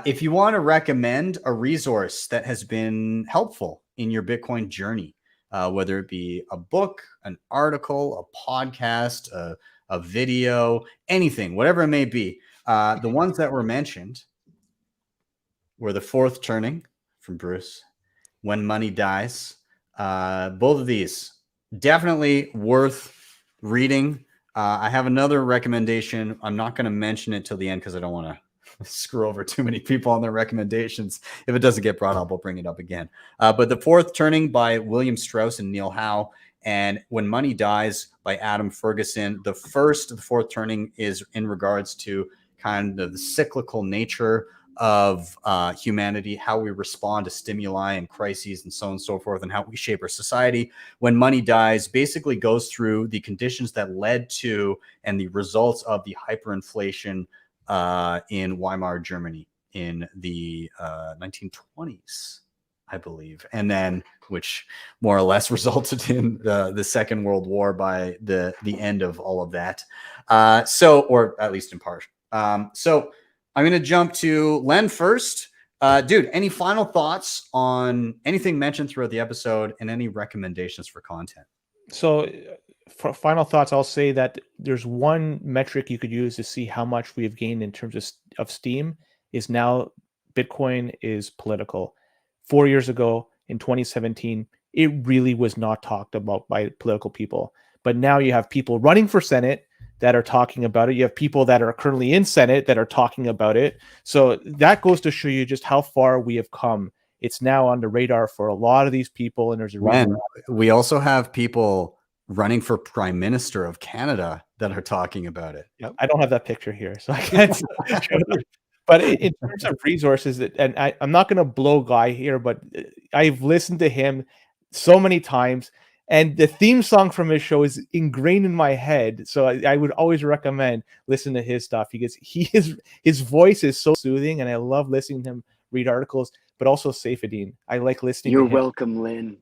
if you want to recommend a resource that has been helpful in your Bitcoin journey, whether it be a book, an article, a podcast, a video, anything, whatever it may be, the ones that were mentioned were The Fourth Turning from Bruce, When Money Dies. Both of these definitely worth reading. I have another recommendation. I'm not going to mention it till the end because I don't want to screw over too many people on their recommendations. If it doesn't get brought up, I'll bring it up again. But The Fourth Turning by William Strauss and Neil Howe, and When Money Dies by Adam Ferguson. The Fourth Turning is in regards to kind of the cyclical nature of humanity, how we respond to stimuli and crises and so on and so forth, and how we shape our society. When Money Dies basically goes through the conditions that led to and the results of the hyperinflation in Weimar Germany in the 1920s, I believe, and then which more or less resulted in the Second World War by the end of all of that. Or at least in part. So I'm going to jump to Len first. Dude, any final thoughts on anything mentioned throughout the episode and any recommendations for content? So for final thoughts, I'll say that there's one metric you could use to see how much we have gained in terms of steam is now Bitcoin is political. 4 years ago in 2017, it really was not talked about by political people. But now you have people running for Senate that are talking about it. You have people that are currently in Senate that are talking about it. So that goes to show you just how far we have come. It's now on the radar for a lot of these people. And there's a reason. We also have people running for Prime Minister of Canada that are talking about it. Yep. I don't have that picture here, so I can't. But in terms of resources, and I'm not going to blow Guy here, but I've listened to him so many times. And the theme song from his show is ingrained in my head. So I would always recommend listening to his stuff because his voice is so soothing, and I love listening to him read articles, but also Saifedean. I like listening to him. You're welcome, Lynn.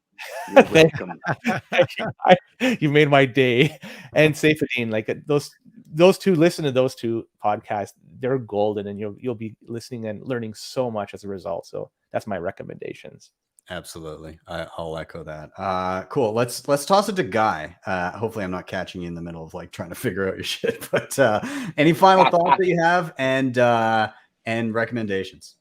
You're welcome. You made my day. And Saifedean, like those two, listen to those two podcasts. They're golden, and you'll be listening and learning so much as a result. So that's my recommendations. Absolutely. I'll echo that. Cool. Let's toss it to Guy. Hopefully I'm not catching you in the middle of like trying to figure out your shit, but any final thoughts that you have and recommendations?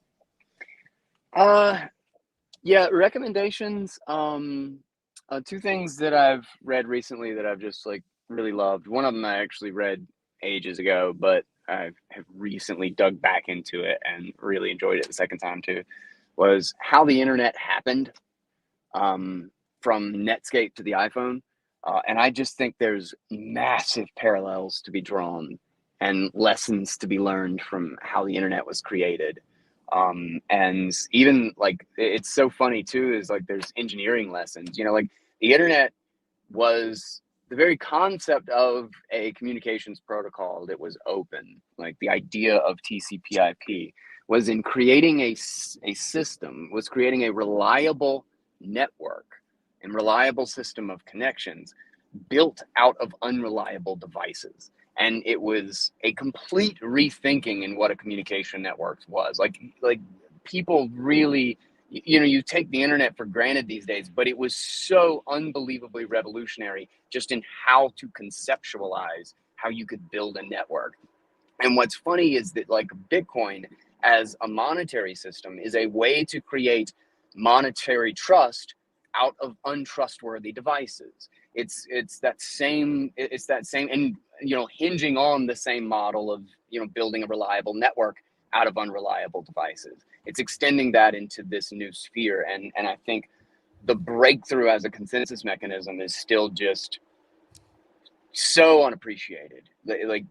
Yeah, recommendations. Two things that I've read recently that I've just like really loved. One of them I actually read ages ago, but I have recently dug back into it and really enjoyed it the second time too, was how the internet happened, from Netscape to the iPhone. And I just think there's massive parallels to be drawn and lessons to be learned from how the internet was created. And even like, it's so funny too, is like there's engineering lessons, like the internet was the very concept of a communications protocol that was open. Like the idea of TCP/IP was in creating a system, was creating a reliable network and reliable system of connections built out of unreliable devices. And it was a complete rethinking in what a communication network was. Like people really, you take the internet for granted these days, but it was so unbelievably revolutionary just in how to conceptualize how you could build a network. And what's funny is that like Bitcoin as a monetary system is a way to create monetary trust out of untrustworthy devices. It's that same, and hinging on the same model of building a reliable network out of unreliable devices. It's extending that into this new sphere, and I think the breakthrough as a consensus mechanism is still just so unappreciated. Like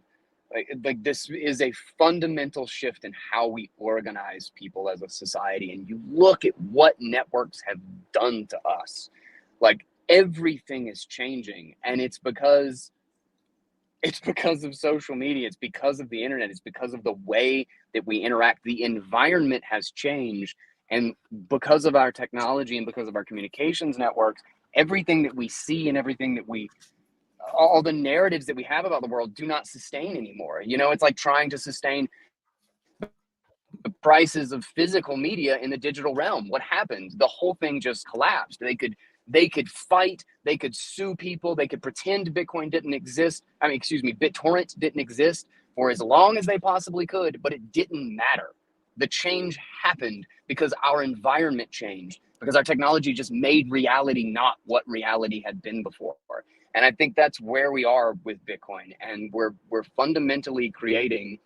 this is a fundamental shift in how we organize people as a society. And you look at what networks have done to us, like everything is changing, and it's because of social media. It's because of the internet. It's because of the way that we interact. The environment has changed, and because of our technology and because of our communications networks, everything that we see and everything that all the narratives that we have about the world do not sustain anymore. It's like trying to sustain the prices of physical media in the digital realm. What happened? The whole thing just collapsed. They could fight, they could sue people, they could pretend Bitcoin didn't exist. BitTorrent didn't exist for as long as they possibly could, but it didn't matter. The change happened because our environment changed, because our technology just made reality not what reality had been before. And I think that's where we are with Bitcoin. And we're fundamentally creating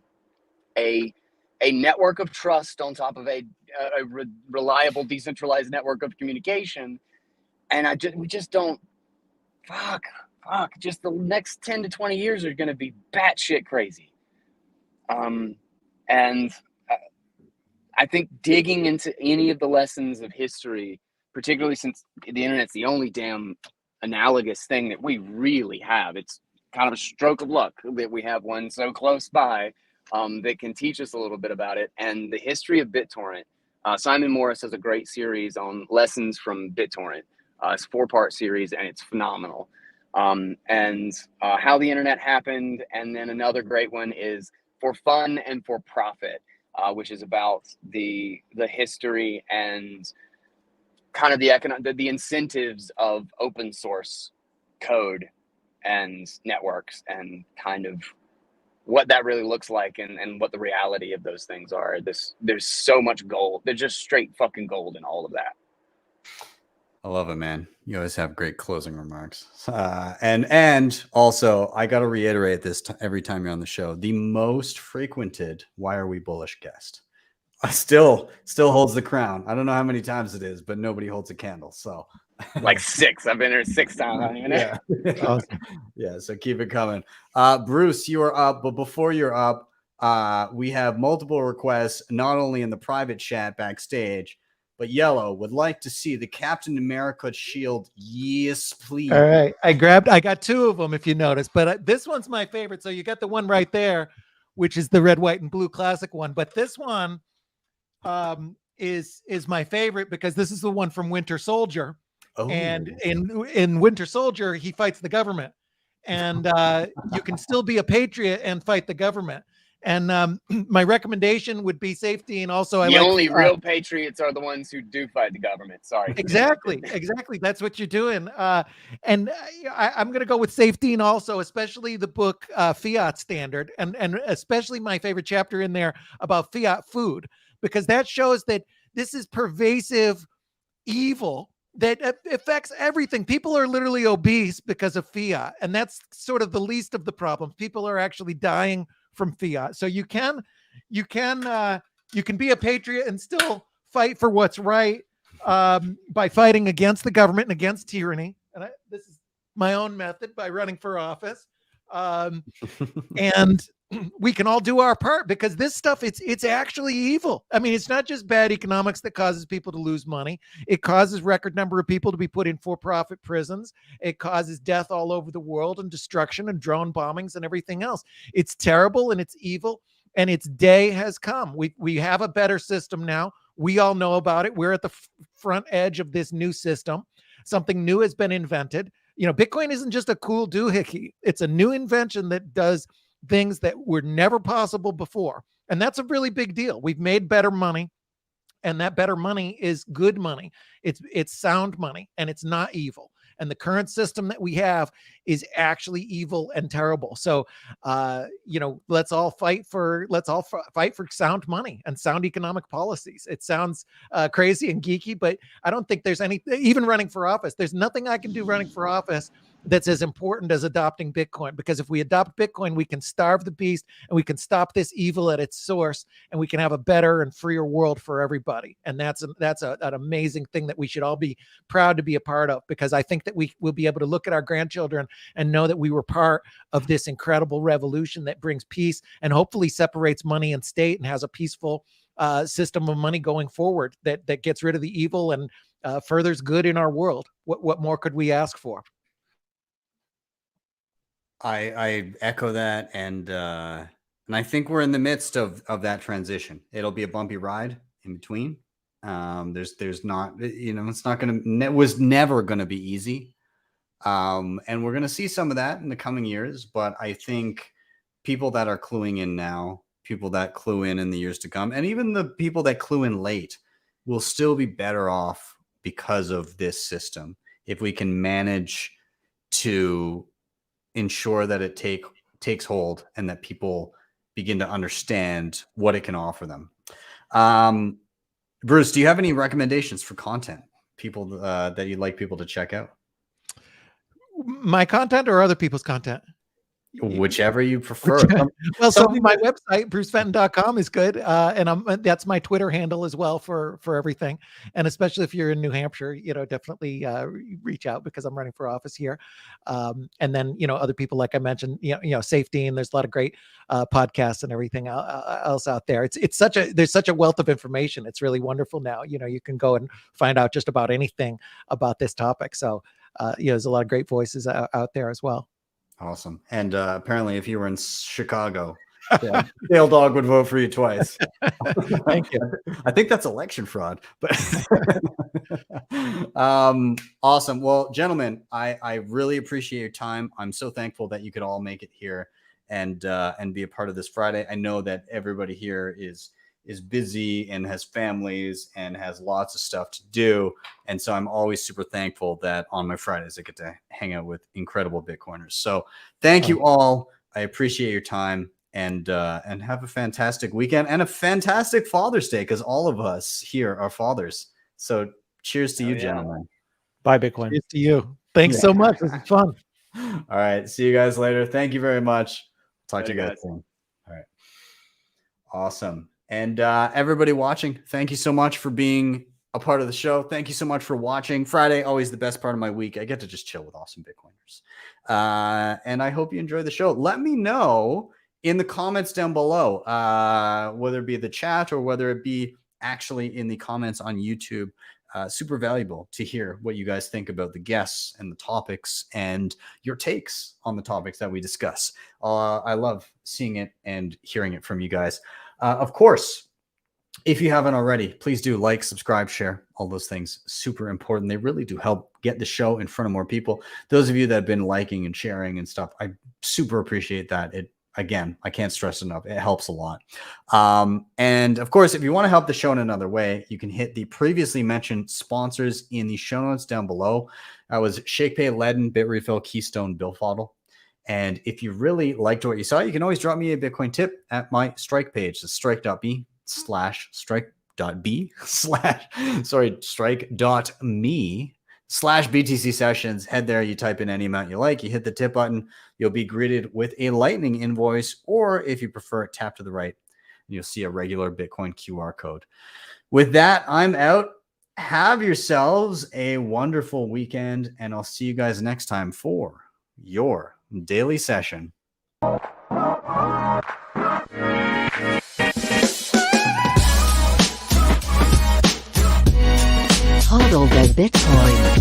a network of trust on top of a reliable, decentralized network of communication. And we just don't, just the next 10 to 20 years are going to be batshit crazy. And I think digging into any of the lessons of history, particularly since the internet's the only damn analogous thing that we really have. It's kind of a stroke of luck that we have one so close by that can teach us a little bit about it. And the history of BitTorrent, Simon Morris has a great series on lessons from BitTorrent. It's a 4-part series, and it's phenomenal. And how the internet happened. And then another great one is For Fun and for Profit, which is about the history and kind of the incentives of open source code and networks, and kind of what that really looks like, and what the reality of those things are. There's so much gold. There's just straight fucking gold in all of that. I love it, man. You always have great closing remarks. And also, I got to reiterate this every time you're on the show. The most frequented Why Are We Bullish guest still holds the crown. I don't know how many times it is, but nobody holds a candle. So like 6. I've been here 6 times. I don't even know. Yeah. Awesome. Yeah. So keep it coming. Bruce, you are up, but before you're up, we have multiple requests, not only in the private chat backstage, but Yellow would like to see the Captain America shield. Yes, please. All right. I got 2 of them, if you notice, but this one's my favorite. So you got the one right there, which is the red, white, and blue classic one. But this one is my favorite because this is the one from Winter Soldier. Oh. And in Winter Soldier, he fights the government, and you can still be a patriot and fight the government. And my recommendation would be safety. And also, only real patriots are the ones who do fight the government. Sorry. Exactly. That's what you're doing. And I'm going to go with safety, and also especially the book Fiat Standard, and especially my favorite chapter in there about fiat food, because that shows that this is pervasive evil that affects everything. People are literally obese because of fiat, and that's sort of the least of the problems. People are actually dying from fiat. So you can be a patriot and still fight for what's right by fighting against the government and against tyranny. And this is my own method by running for office. And we can all do our part, because this stuff, it's actually evil. I mean, it's not just bad economics that causes people to lose money. It causes record number of people to be put in for-profit prisons. It causes death all over the world and destruction and drone bombings and everything else. It's terrible and it's evil, and its day has come. We have a better system now. We all know about it. We're at the front edge of this new system. Something new has been invented. Bitcoin isn't just a cool doohickey. It's a new invention that does things that were never possible before. And that's a really big deal. We've made better money, and that better money is good money. It's sound money, and it's not evil. And the current system that we have is actually evil and terrible. So, let's all fight for sound money and sound economic policies. It sounds crazy and geeky, but I don't think there's even running for office. There's nothing I can do running for office that's as important as adopting Bitcoin, because if we adopt Bitcoin, we can starve the beast and we can stop this evil at its source, and we can have a better and freer world for everybody. And that's an amazing thing that we should all be proud to be a part of, because I think that we will be able to look at our grandchildren and know that we were part of this incredible revolution that brings peace and hopefully separates money and state and has a peaceful system of money going forward that gets rid of the evil and furthers good in our world. What more could we ask for? I echo that, and I think we're in the midst of that transition. It'll be a bumpy ride in between. There's not, it's not going to, it was never going to be easy. And we're going to see some of that in the coming years, but I think people that are cluing in now, people that clue in the years to come, and even the people that clue in late will still be better off because of this system. If we can manage to ensure that it takes hold and that people begin to understand what it can offer them. Bruce, do you have any recommendations for content, people that you'd like people to check out? My content or other people's content? Whichever you prefer. Well, so my website, brucefenton.com, is good. And that's my Twitter handle as well for everything. And especially if you're in New Hampshire, definitely reach out, because I'm running for office here. And then, other people, like I mentioned, safety, and there's a lot of great podcasts and everything else out there. There's such a wealth of information. It's really wonderful now. You can go and find out just about anything about this topic. So, there's a lot of great voices out there as well. Awesome. And apparently, if you were in Chicago, Dale Dog would vote for you twice. Thank you. I think that's election fraud. But awesome. Well, gentlemen, I really appreciate your time. I'm so thankful that you could all make it here and be a part of this Friday. I know that everybody here is busy and has families and has lots of stuff to do. And so I'm always super thankful that on my Fridays, I get to hang out with incredible Bitcoiners. So thank you all. I appreciate your time, and have a fantastic weekend and a fantastic Father's Day, because all of us here are fathers. So cheers to you, gentlemen. Bye, Bitcoin. Cheers to you. Thanks so much. This is fun. All right. See you guys later. Thank you very much. Talk to you guys soon. All right. Awesome. And everybody watching, thank you so much for being a part of the show. Thank you so much for watching. Friday, always the best part of my week. I get to just chill with awesome Bitcoiners. And I hope you enjoy the show. Let me know in the comments down below, whether it be the chat or whether it be actually in the comments on YouTube. Super valuable to hear what you guys think about the guests and the topics and your takes on the topics that we discuss. I love seeing it and hearing it from you guys. Of course, if you haven't already, please do like, subscribe, share, all those things. Super important. They really do help get the show in front of more people. Those of you that have been liking and sharing and stuff, I super appreciate that. Again, I can't stress enough. It helps a lot. And of course, if you want to help the show in another way, you can hit the previously mentioned sponsors in the show notes down below. That was Shakepay, LEDN, Bitrefill, Keystone, BillFodl. And if you really liked what you saw, you can always drop me a Bitcoin tip at my Strike page. It's strike.me/strike.me BTC sessions. Head there, you type in any amount you like, you hit the tip button, you'll be greeted with a Lightning invoice, or if you prefer, tap to the right, and you'll see a regular Bitcoin QR code. With that, I'm out. Have yourselves a wonderful weekend, and I'll see you guys next time for your daily session. Hodl the Bitcoin.